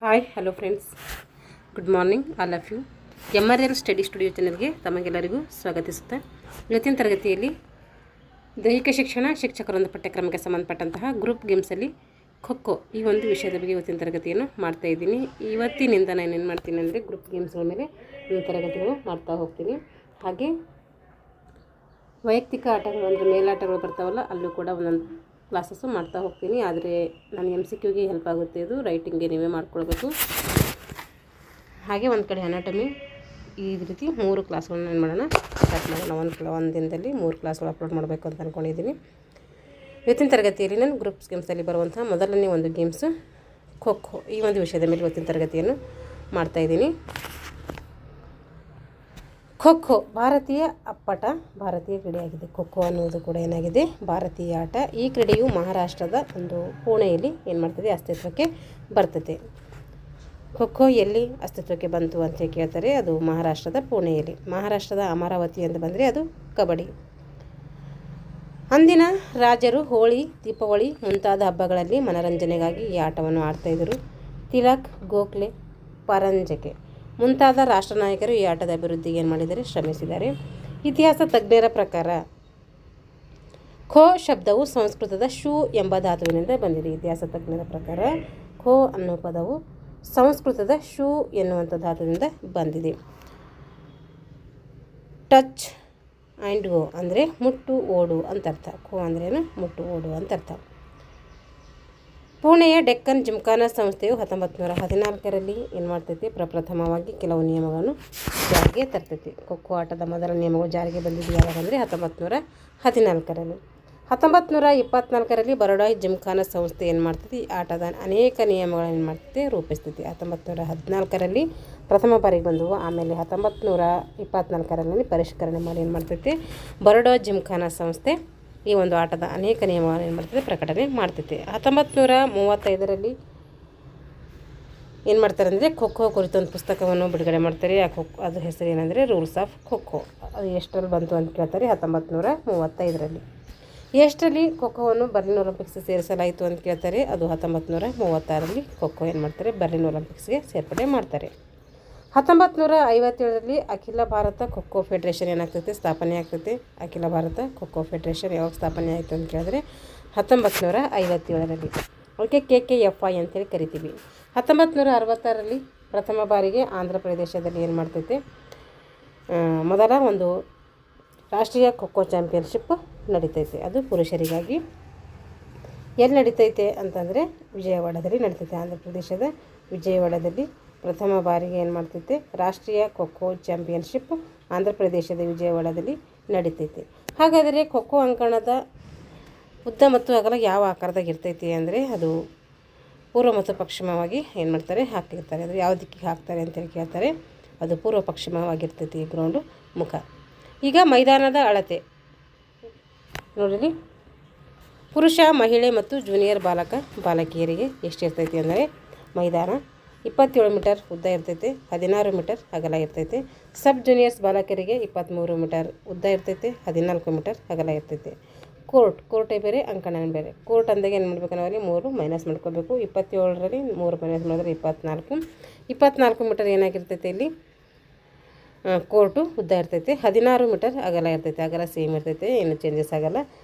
Hi hello friends, good morning all of you. MRL study studio ಚಾನಲ್ಗೆ ತಮಗೆಲ್ಲರಿಗೂ ಸ್ವಾಗತಿಸುತ್ತೆ. ಇವತ್ತಿನ ತರಗತಿಯಲ್ಲಿ ದೈಹಿಕ ಶಿಕ್ಷಣ ಶಿಕ್ಷಕರೊಂದು ಪಠ್ಯಕ್ರಮಕ್ಕೆ ಸಂಬಂಧಪಟ್ಟಂತಹ ಗ್ರೂಪ್ ಗೇಮ್ಸಲ್ಲಿ ಖೋ ಈ ಒಂದು ವಿಷಯದ ಬಗ್ಗೆ ಇವತ್ತಿನ ತರಗತಿಯನ್ನು ಮಾಡ್ತಾಯಿದ್ದೀನಿ. ಇವತ್ತಿನಿಂದ ನಾನು ಏನು ಮಾಡ್ತೀನಿ ಅಂದರೆ ಗ್ರೂಪ್ ಗೇಮ್ಸ್ಗಳ ಮೇಲೆ ಒಂದು ತರಗತಿಗಳು ಮಾಡ್ತಾ ಹೋಗ್ತೀನಿ. ಹಾಗೆ ವೈಯಕ್ತಿಕ ಆಟಗಳು ಅಂದರೆ ಮೇಲಾಟಗಳು ಬರ್ತಾವಲ್ಲ, ಅಲ್ಲೂ ಕೂಡ ಒಂದೊಂದು ಕ್ಲಾಸಸ್ಸು ಮಾಡ್ತಾ ಹೋಗ್ತೀನಿ. ಆದರೆ ನಾನು MCQಗೆ ಹೆಲ್ಪ್ ಆಗುತ್ತೆ, ಇದು ರೈಟಿಂಗ್ಗೆ ನೀವೇ ಮಾಡ್ಕೊಳ್ಬೇಕು. ಹಾಗೆ ಒಂದು ಕಡೆ ಅನಾಟಮಿ, ಈ ರೀತಿ 3 ಕ್ಲಾಸ್ಗಳನ್ನ ಏನು ಮಾಡೋಣ ಸ್ಟಾರ್ಟ್ ಮಾಡೋಣ. ಒಂದು ದಿನದಲ್ಲಿ 3 ಕ್ಲಾಸ್ಗಳು ಅಪ್ಲೋಡ್ ಮಾಡಬೇಕು ಅಂತ ಅಂದ್ಕೊಂಡಿದ್ದೀನಿ. ಇವತ್ತಿನ ತರಗತಿಯಲ್ಲಿ ನಾನು ಗ್ರೂಪ್ಸ್ ಗೇಮ್ಸಲ್ಲಿ ಬರುವಂಥ ಮೊದಲನೇ ಒಂದು ಗೇಮ್ಸು ಖೋ ಈ ಒಂದು ವಿಷಯದ ಮೇಲೆ ಇವತ್ತಿನ ತರಗತಿಯನ್ನು ಮಾಡ್ತಾಯಿದ್ದೀನಿ. ಖೋ ಭಾರತೀಯ ಅಪ್ಪಟ ಭಾರತೀಯ ಕ್ರೀಡೆಯಾಗಿದೆ. ಖೋ ಅನ್ನುವುದು ಕೂಡ ಏನಾಗಿದೆ, ಭಾರತೀಯ ಆಟ. ಈ ಕ್ರೀಡೆಯು ಮಹಾರಾಷ್ಟ್ರದ ಒಂದು ಪುಣೆಯಲ್ಲಿ ಏನು ಮಾಡ್ತದೆ, ಅಸ್ತಿತ್ವಕ್ಕೆ ಬರ್ತದೆ. ಖೋ ಎಲ್ಲಿ ಅಸ್ತಿತ್ವಕ್ಕೆ ಬಂತು ಅಂತ ಕೇಳ್ತಾರೆ, ಅದು ಮಹಾರಾಷ್ಟ್ರದ ಪುಣೆಯಲ್ಲಿ. ಮಹಾರಾಷ್ಟ್ರದ ಅಮರಾವತಿ ಅಂತ ಬಂದರೆ ಅದು ಕಬಡ್ಡಿ. ಅಂದಿನ ರಾಜರು ಹೋಳಿ, ದೀಪಾವಳಿ ಮುಂತಾದ ಹಬ್ಬಗಳಲ್ಲಿ ಮನರಂಜನೆಗಾಗಿ ಈ ಆಟವನ್ನು ಆಡ್ತಾಯಿದ್ದರು. ತಿಲಕ್, ಗೋಖಲೆ, ಪರಂಜಕೆ ಮುಂತಾದ ರಾಷ್ಟ್ರ ನಾಯಕರು ಈ ಆಟದ ಅಭಿವೃದ್ಧಿಗೆ ಏನು ಮಾಡಿದ್ದಾರೆ, ಶ್ರಮಿಸಿದ್ದಾರೆ. ಇತಿಹಾಸ ತಜ್ಞರ ಪ್ರಕಾರ ಖೋ ಶಬ್ದವು ಸಂಸ್ಕೃತದ ಶೂ ಎಂಬ ಧಾತುವಿನಿಂದ ಬಂದಿದೆ. ಇತಿಹಾಸ ತಜ್ಞರ ಪ್ರಕಾರ ಖೋ ಅನ್ನೋ ಪದವು ಸಂಸ್ಕೃತದ ಶೂ ಎನ್ನುವಂಥ ಧಾತುವಿನಿಂದ ಬಂದಿದೆ. ಟಚ್ ಆ್ಯಂಡ್ ಗೋ ಅಂದರೆ ಮುಟ್ಟು ಓಡು ಅಂತರ್ಥ. ಖೋ ಅಂದ್ರೇನು, ಮುಟ್ಟು ಓಡು ಅಂತರ್ಥ. ಪುಣೆಯ ಡೆಕ್ಕನ್ ಜಿಮ್ಖಾನಾ ಸಂಸ್ಥೆಯು 1914ರಲ್ಲಿ ಏನು ಮಾಡ್ತೈತಿ, ಪ್ರಪ್ರಥಮವಾಗಿ ಕೆಲವು ನಿಯಮಗಳನ್ನು ಜಾರಿಗೆ ತರ್ತೈತಿ. ಖೋ ಆಟದ ಮೊದಲ ನಿಯಮಗಳು ಜಾರಿಗೆ ಬಂದಿದ್ದು ಯಾವಾಗಂದರೆ 1914ರಲ್ಲಿ. 1924ರಲ್ಲಿ ಬರೋಡಾಯ್ ಜಿಮ್ಖಾನಾ ಸಂಸ್ಥೆ ಏನು ಮಾಡ್ತೈತಿ, ಈ ಆಟದ ಅನೇಕ ನಿಯಮಗಳನ್ನು ಏನು ಮಾಡ್ತೈತಿ, ರೂಪಿಸ್ತೈತಿ. 1914ರಲ್ಲಿ ಪ್ರಥಮ ಬಾರಿಗೆ ಬಂದವು. ಆಮೇಲೆ 1924ರಲ್ಲಿ ಪರಿಷ್ಕರಣೆ ಮಾಡಿ ಏನು ಮಾಡ್ತೈತಿ, ಬರೋಡಾಯ್ ಜಿಮ್ಖಾನಾ ಸಂಸ್ಥೆ ಈ ಒಂದು ಆಟದ ಅನೇಕ ನಿಯಮಗಳನ್ನು ಏನು ಮಾಡ್ತದೆ, ಪ್ರಕಟಣೆ ಮಾಡ್ತೈತಿ. 1935ರಲ್ಲಿ ಏನು ಮಾಡ್ತಾರೆ ಅಂದರೆ ಖೋ ಕುರಿತು ಒಂದು ಪುಸ್ತಕವನ್ನು ಬಿಡುಗಡೆ ಮಾಡ್ತಾರೆ. ಆ ಅದ್ರ ಹೆಸರು ಏನಂದರೆ ರೂಲ್ಸ್ ಆಫ್ ಖೋ. ಅದು ಎಷ್ಟರಲ್ಲಿ ಬಂತು ಅಂತ ಕೇಳ್ತಾರೆ, 1935ರಲ್ಲಿ. ಎಷ್ಟರಲ್ಲಿ ಖೋವನ್ನು ಬರ್ಲಿನ್ ಒಲಿಂಪಿಕ್ಸ್ ಸೇರಿಸಲಾಯಿತು ಅಂತ ಕೇಳ್ತಾರೆ, ಅದು 1936ರಲ್ಲಿ ಖೋ ಏನು ಮಾಡ್ತಾರೆ, ಬರ್ಲಿನ್ ಒಲಿಂಪಿಕ್ಸ್ಗೆ ಸೇರ್ಪಡೆ ಮಾಡ್ತಾರೆ. 1957ರಲ್ಲಿ ಅಖಿಲ ಭಾರತ ಖೋ ಫೆಡರೇಷನ್ ಏನಾಗ್ತೈತೆ, ಸ್ಥಾಪನೆ ಆಗ್ತೈತೆ. ಅಖಿಲ ಭಾರತ ಖೋ ಫೆಡರೇಷನ್ ಯಾವಾಗ ಸ್ಥಾಪನೆ ಆಯಿತು ಅಂತ ಕೇಳಿದ್ರೆ 1957ರಲ್ಲಿ. ಓಕೆ, KKFI ಅಂತೇಳಿ ಕರಿತೀವಿ. 1966ರಲ್ಲಿ ಪ್ರಥಮ ಬಾರಿಗೆ ಆಂಧ್ರ ಪ್ರದೇಶದಲ್ಲಿ ಏನು ಮಾಡ್ತೈತೆ, ಮೊದಲ ಒಂದು ರಾಷ್ಟ್ರೀಯ ಖೋ ಚಾಂಪಿಯನ್ಶಿಪ್ ನಡೀತೈತೆ. ಅದು ಪುರುಷರಿಗಾಗಿ. ಎಲ್ಲಿ ನಡೀತೈತೆ ಅಂತಂದರೆ ವಿಜಯವಾಡದಲ್ಲಿ ನಡೀತೈತೆ. ಆಂಧ್ರ ಪ್ರದೇಶದ ವಿಜಯವಾಡದಲ್ಲಿ ಪ್ರಥಮ ಬಾರಿಗೆ ಏನು ಮಾಡ್ತೈತೆ, ರಾಷ್ಟ್ರೀಯ ಖೋ ಚಾಂಪಿಯನ್ಶಿಪ್ ಆಂಧ್ರ ಪ್ರದೇಶದ ವಿಜಯವಾಡದಲ್ಲಿ ನಡೀತೈತೆ. ಹಾಗಾದರೆ ಖೋ ಅಂಕಣದ ಉದ್ದ ಮತ್ತು ಅಗಲ ಯಾವ ಆಕಾರದಾಗ ಇರ್ತೈತಿ ಅಂದರೆ, ಅದು ಪೂರ್ವ ಮತ್ತು ಪಶ್ಚಿಮವಾಗಿ ಏನು ಮಾಡ್ತಾರೆ, ಹಾಕಿರ್ತಾರೆ. ಅದು ಯಾವ ದಿಕ್ಕಿಗೆ ಹಾಕ್ತಾರೆ ಅಂತೇಳಿ ಕೇಳ್ತಾರೆ, ಅದು ಪೂರ್ವ ಪಶ್ಚಿಮವಾಗಿರ್ತೈತಿ ಈ ಗ್ರೌಂಡು ಮುಖ. ಈಗ ಮೈದಾನದ ಅಳತೆ ನೋಡಿರಿ, ಪುರುಷ, ಮಹಿಳೆ ಮತ್ತು ಜೂನಿಯರ್ ಬಾಲಕ ಬಾಲಕಿಯರಿಗೆ ಎಷ್ಟಿರ್ತೈತಿ ಅಂದರೆ, ಮೈದಾನ 27 ಮೀಟರ್ ಉದ್ದ ಇರ್ತೈತೆ, 16 ಮೀಟರ್ ಅಗಲ ಇರ್ತೈತೆ. ಸಬ್ ಜೂನಿಯರ್ಸ್ ಬಾಲಕರಿಗೆ 23 ಮೀಟರ್ ಉದ್ದ ಇರ್ತೈತೆ, 14 ಮೀಟರ್ ಅಗಲ ಇರ್ತೈತೆ. ಕೋರ್ಟೇ ಬೇರೆ, ಅಂಕಣ ಬೇರೆ. ಕೋರ್ಟ್ ಅಂದಾಗ ಏನು ಮಾಡಬೇಕು, ನಾವಲ್ಲಿ 3 ಮೈನಸ್ ಮಾಡ್ಕೋಬೇಕು. 27ರಲ್ಲಿ 3 ಮೈನಸ್ ಮಾಡಿದ್ರೆ 24 ಮೀಟರ್ ಏನಾಗಿರ್ತೈತೆ ಇಲ್ಲಿ, ಕೋರ್ಟು ಉದ್ದ ಇರ್ತೈತೆ. 16 ಮೀಟರ್ ಅಗಲ ಇರ್ತೈತೆ. ಅಗಲ ಸೇಮ್ ಇರ್ತೈತೆ, ಏನು ಚೇಂಜಸ್ ಆಗಲ್ಲ.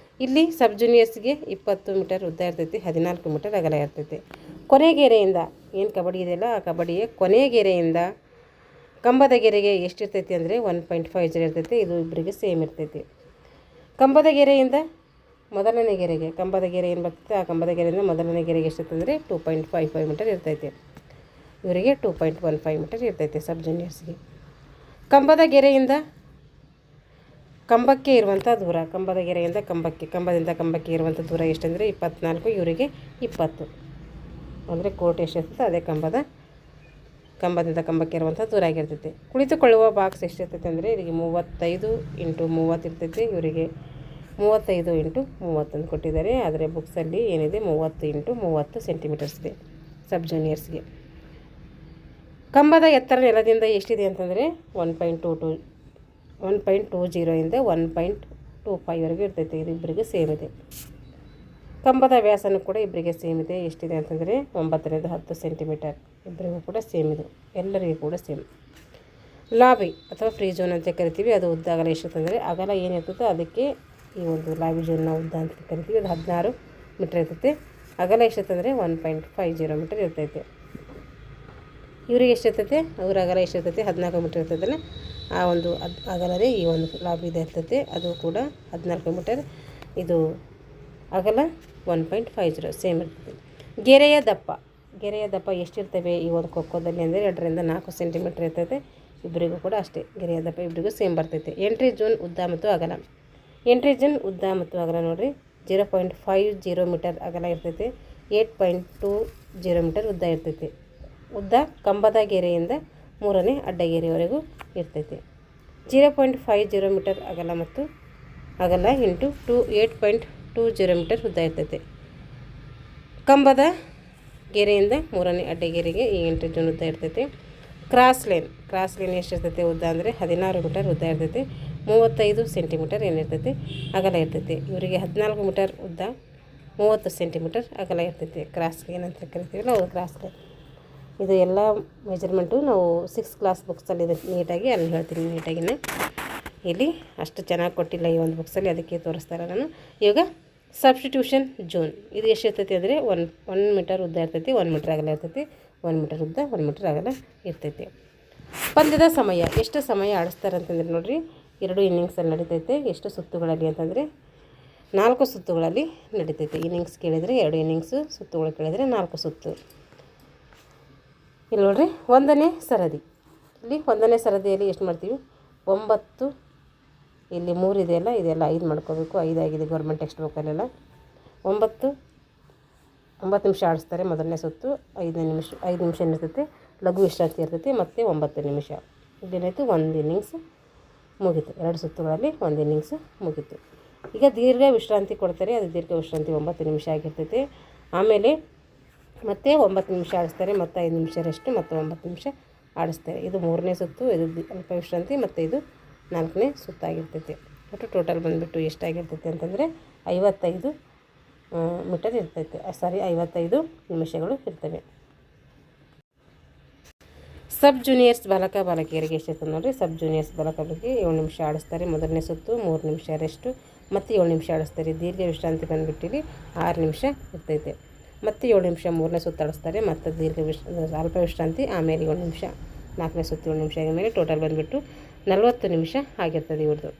ಇಲ್ಲಿ ಸಬ್ ಜೂನಿಯರ್ಸ್ಗೆ 20 ಮೀಟರ್ ಉದ್ದ ಇರ್ತೈತೆ, 14 ಮೀಟರ್ ಅಗಲ ಇರ್ತೈತೆ. ಕೊನೆಗೆರೆಯಿಂದ ಏನು ಕಬಡ್ಡಿ ಇದೆಯಲ್ಲ, ಆ ಕಬಡ್ಡಿಯ ಕೊನೆಗೆರೆಯಿಂದ ಕಂಬದ ಗೆರೆಗೆ ಎಷ್ಟಿರ್ತೈತಿ ಅಂದರೆ 1.50 ಇರ್ತೈತೆ. ಇದು ಇಬ್ಬರಿಗೆ ಸೇಮ್ ಇರ್ತೈತಿ. ಕಂಬದ ಗೆರೆಯಿಂದ ಮೊದಲನೇ ಗೆರೆಗೆ, ಕಂಬದ ಗೆರೆ ಏನು ಬರ್ತೈತೆ, ಆ ಕಂಬದ ಗೆರೆಯಿಂದ ಮೊದಲನೇ ಗೆರೆಗೆ ಎಷ್ಟಿರ್ತದೆ ಅಂದರೆ 2.55 ಮೀಟರ್ ಇರ್ತೈತೆ. ಇವರಿಗೆ 2.15 ಮೀಟರ್ ಇರ್ತೈತೆ ಸಬ್ ಜೂನಿಯರ್ಸ್ಗೆ. ಕಂಬದ ಗೆರೆಯಿಂದ ಕಂಬಕ್ಕೆ ಇರುವಂಥ ದೂರ, ಕಂಬದ ಗೆರೆಯಿಂದ ಕಂಬದಿಂದ ಕಂಬಕ್ಕೆ ಇರುವಂಥ ದೂರ ಎಷ್ಟಂದರೆ 24, ಇವರಿಗೆ 20. ಅಂದರೆ ಕೋರ್ಟ್ ಎಷ್ಟಿರ್ತೈತೆ ಅದೇ ಕಂಬದಿಂದ ಕಂಬಕ್ಕೆ ಇರುವಂಥ ದೂರ ಆಗಿರ್ತೈತೆ. ಕುಳಿತುಕೊಳ್ಳುವ ಬಾಕ್ಸ್ ಎಷ್ಟಿರ್ತೈತೆ ಅಂದರೆ, ಇವರಿಗೆ 35 × 30 ಇರ್ತೈತೆ. ಇವರಿಗೆ 35 × 30 ಅಂತ ಕೊಟ್ಟಿದ್ದಾರೆ. ಆದರೆ ಬುಕ್ಸಲ್ಲಿ ಏನಿದೆ 30 × 30 ಸೆಂಟಿಮೀಟರ್ಸ್ ಇದೆ ಸಬ್ ಜೂನಿಯರ್ಸ್ಗೆ. ಕಂಬದ ಎತ್ತರ ನೆಲದಿಂದ ಎಷ್ಟಿದೆ ಅಂತಂದರೆ 1.20 ಇಂದ 1.25ವರೆಗೂ ಇರ್ತೈತೆ. ಇದು ಇಬ್ಬರಿಗೆ ಸೇಮ್ ಇದೆ. ಕಂಬದ ವ್ಯಾಸನೂ ಕೂಡ ಇಬ್ಬರಿಗೆ ಸೇಮ್ ಇದೆ. ಎಷ್ಟಿದೆ ಅಂತಂದರೆ 9ರಿಂದ 10 ಸೆಂಟಿಮೀಟರ್. ಇಬ್ಬರಿಗೂ ಕೂಡ ಸೇಮ್ ಇದು, ಎಲ್ಲರಿಗೂ ಕೂಡ ಸೇಮ್. ಲಾಬಿ ಅಥವಾ ಫ್ರೀ ಝೋನ್ ಅಂತ ಕರಿತೀವಿ. ಅದು ಉದ್ದ ಅಗಲ ಎಷ್ಟಿರ್ತಂದರೆ ಅಗಲ ಏನಿರ್ತದೆ ಅದಕ್ಕೆ ಈ ಒಂದು ಲಾಬಿ ಝೋನ್ನ ಉದ್ದ ಅಂತ ಕರಿತೀವಿ. ಅದು 16 ಮೀಟರ್ ಇರ್ತೈತೆ. ಅಗಲ ಎಷ್ಟಿರ್ತಂದರೆ 1.50 ಮೀಟರ್ ಇರ್ತೈತೆ. ಇವ್ರಿಗೆ ಎಷ್ಟಿರ್ತೈತೆ, ಅವ್ರ ಅಗಲ ಎಷ್ಟಿರ್ತೈತೆ 14 ಮೀಟರ್ ಇರ್ತೈತಲ್ಲ, ಆ ಒಂದು ಅಗಲವೇ ಈ ಒಂದು ಲಾಬಿದು ಇರ್ತೈತೆ. ಅದು ಕೂಡ 14 ಮೀಟರ್. ಇದು ಅಗಲ 1.50 ಸೇಮ್ ಇರ್ತದೆ. ಗೆರೆಯ ದಪ್ಪ ಎಷ್ಟಿರ್ತವೆ ಈ ಒಂದು ಖೋಖೋದಲ್ಲಿ ಅಂದರೆ 2ರಿಂದ 4 ಸೆಂಟಿಮೀಟರ್ ಇರ್ತೈತೆ. ಇಬ್ಬರಿಗೂ ಕೂಡ ಅಷ್ಟೇ, ಗೆರೆಯ ದಪ್ಪ ಇಬ್ಬರಿಗೂ ಸೇಮ್ ಬರ್ತೈತೆ. ಎಂಟ್ರಿ ಝೋನ್ ಉದ್ದ ಮತ್ತು ಅಗಲ. ಎಂಟ್ರಿ ಝೋನ್ ಉದ್ದ ಮತ್ತು ಅಗಲ ನೋಡಿರಿ, 0.50 ಮೀಟರ್ ಅಗಲ ಇರ್ತೈತೆ. 8.20 ಮೀಟರ್ ಉದ್ದ ಇರ್ತೈತೆ. ಉದ್ದ ಕಂಬದ ಗೆರೆಯಿಂದ 3ನೇ ಅಡ್ಡಗೆರೆಯವರೆಗೂ ಇರ್ತೈತೆ. 0.50 ಮೀಟರ್ ಅಗಲ ಮತ್ತು ಅಗಲ ಇಂಟು 8.20 ಮೀಟರ್ ಉದ್ದ ಇರ್ತೈತೆ. ಕಂಬದ ಗೆರೆಯಿಂದ 3ನೇ ಅಡ್ಡಗೆರೆಗೆ ಈ ಎಂಟ್ರಿ ಝೋನ್ ಉದ್ದ ಇರ್ತೈತೆ. ಕ್ರಾಸ್ ಲೈನ್ ಎಷ್ಟಿರ್ತೈತೆ ಉದ್ದ ಅಂದರೆ 16 ಮೀಟರ್ ಉದ್ದ ಇರ್ತೈತೆ. 35 ಸೆಂಟಿಮೀಟರ್ ಏನಿರ್ತೈತೆ ಅಗಲ ಇರ್ತೈತೆ. ಇವರಿಗೆ 14 ಮೀಟರ್ ಉದ್ದ, 30 ಸೆಂಟಿಮೀಟರ್ ಅಗಲ ಇರ್ತೈತೆ. ಕ್ರಾಸ್ ಲೈನ್ ಅಂತ ಕರಿತೀವಲ್ಲ, ಅದು ಕ್ರಾಸ್ ಲೈನ್. ಇದು ಎಲ್ಲ ಮೆಜರ್ಮೆಂಟು ನಾವು 6th ಕ್ಲಾಸ್ ಬುಕ್ಸಲ್ಲಿ ಇದೆ ನೀಟಾಗಿ ಅಲ್ಲಿ ಹೇಳ್ತೀನಿ. ನೀಟಾಗಿನೇ ಇಲ್ಲಿ ಅಷ್ಟು ಚೆನ್ನಾಗಿ ಕೊಟ್ಟಿಲ್ಲ ಈ ಒಂದು ಬುಕ್ಸಲ್ಲಿ, ಅದಕ್ಕೆ ತೋರಿಸ್ತಾರೆ ನಾನು. ಇವಾಗ ಸಬ್ಸ್ಟಿಟ್ಯೂಷನ್ ಝೋನ್ ಇದು ಎಷ್ಟಿರ್ತೈತಿ ಅಂದರೆ 1 ಮೀಟರ್ ಉದ್ದ ಇರ್ತೈತಿ, 1 ಮೀಟರ್ ಅಗಲ ಇರ್ತೈತಿ. 1 ಮೀಟರ್ ಉದ್ದ, 1 ಮೀಟರ್ ಅಗಲ ಇರ್ತೈತಿ. ಪಂದ್ಯದ ಸಮಯ ಎಷ್ಟು ಸಮಯ ಆಡಿಸ್ತಾರೆ ಅಂತಂದರೆ ನೋಡಿರಿ, 2 ಇನ್ನಿಂಗ್ಸಲ್ಲಿ ನಡೀತೈತೆ. ಎಷ್ಟು ಸುತ್ತುಗಳಲ್ಲಿ ಅಂತಂದರೆ 4 ಸುತ್ತುಗಳಲ್ಲಿ ನಡೀತೈತೆ. ಇನ್ನಿಂಗ್ಸ್ ಕೇಳಿದರೆ 2 ಇನ್ನಿಂಗ್ಸು, ಸುತ್ತುಗಳು ಕೇಳಿದರೆ 4 ಸುತ್ತು. ಇಲ್ಲಿ ನೋಡಿರಿ 1ನೇ ಸರದಿ. ಇಲ್ಲಿ 1ನೇ ಸರದಿಯಲ್ಲಿ ಎಷ್ಟು ಮಾಡ್ತೀವಿ, 9, ಇಲ್ಲಿ 3 ಇದೆಯಲ್ಲ, ಇದೆಲ್ಲ 5 ಮಾಡ್ಕೋಬೇಕು. 5 ಆಗಿದೆ ಗೌರ್ಮೆಂಟ್ ಟೆಕ್ಸ್ಟ್ ಬುಕ್ಕಲ್ಲೆಲ್ಲ. 9 ನಿಮಿಷ ಆಡಿಸ್ತಾರೆ ಮೊದಲನೇ ಸುತ್ತು. 5 ನಿಮಿಷ ಇರ್ತೈತೆ, ಲಘು ವಿಶ್ರಾಂತಿ ಇರ್ತೈತಿ, ಮತ್ತು 9 ನಿಮಿಷ. ಇದೇನಾಯಿತು, 1 ಇನ್ನಿಂಗ್ಸ್ ಮುಗೀತು. 2 ಸುತ್ತುಗಳಲ್ಲಿ 1 ಇನ್ನಿಂಗ್ಸ್ ಮುಗೀತು. ಈಗ ದೀರ್ಘ ವಿಶ್ರಾಂತಿ ಕೊಡ್ತಾರೆ. ಅದು ದೀರ್ಘ ವಿಶ್ರಾಂತಿ 9 ನಿಮಿಷ ಆಗಿರ್ತೈತೆ. ಆಮೇಲೆ ಮತ್ತೆ 9 ನಿಮಿಷ ಆಡಿಸ್ತಾರೆ, ಮತ್ತು 5 ನಿಮಿಷ ರೆಸ್ಟು, ಮತ್ತು 9 ನಿಮಿಷ ಆಡಿಸ್ತಾರೆ. ಇದು 3ನೇ ಸುತ್ತು, ಇದು ಅಲ್ಪ ವಿಶ್ರಾಂತಿ, ಮತ್ತು ಇದು 4ನೇ ಸುತ್ತಾಗಿರ್ತೈತೆ. ಒಟ್ಟು ಟೋಟಲ್ ಬಂದುಬಿಟ್ಟು ಎಷ್ಟಾಗಿರ್ತೈತೆ ಅಂತಂದರೆ 55 ಮೀಟರ್ ಇರ್ತೈತೆ. 55 ನಿಮಿಷಗಳು ಇರ್ತವೆ. ಸಬ್ ಜೂನಿಯರ್ಸ್ ಬಾಲಕ ಬಾಲಕಿಯರಿಗೆ ಎಷ್ಟಿರ್ತದೆ ನೋಡಿರಿ. ಸಬ್ ಜೂನಿಯರ್ಸ್ ಬಾಲಕ ಬಾಲಕಿಗೆ 7 ನಿಮಿಷ ಆಡಿಸ್ತಾರೆ ಮೊದಲನೇ ಸುತ್ತು, 3 ನಿಮಿಷ ರೆಸ್ಟು, ಮತ್ತು 7 ನಿಮಿಷ ಆಡಿಸ್ತಾರೆ. ದೀರ್ಘ ವಿಶ್ರಾಂತಿ ಬಂದುಬಿಟ್ಟಿಲ್ಲಿ 6 ನಿಮಿಷ ಇರ್ತೈತೆ. ಮತ್ತು 7 ನಿಮಿಷ 3ನೇ ಸುತ್ತು ಆಡಿಸ್ತಾರೆ, ಮತ್ತು ಅಲ್ಪ ವಿಶ್ರಾಂತಿ, ಆಮೇಲೆ 7 ನಿಮಿಷ 4ನೇ ಸುತ್ತು 7 ನಿಮಿಷ ಆದ ಮೇಲೆ ಟೋಟಲ್ ಬಂದುಬಿಟ್ಟು 40 ನಿಮಿಷ ಆಗಿರ್ತದೆ ಇವ್ರದ್ದು.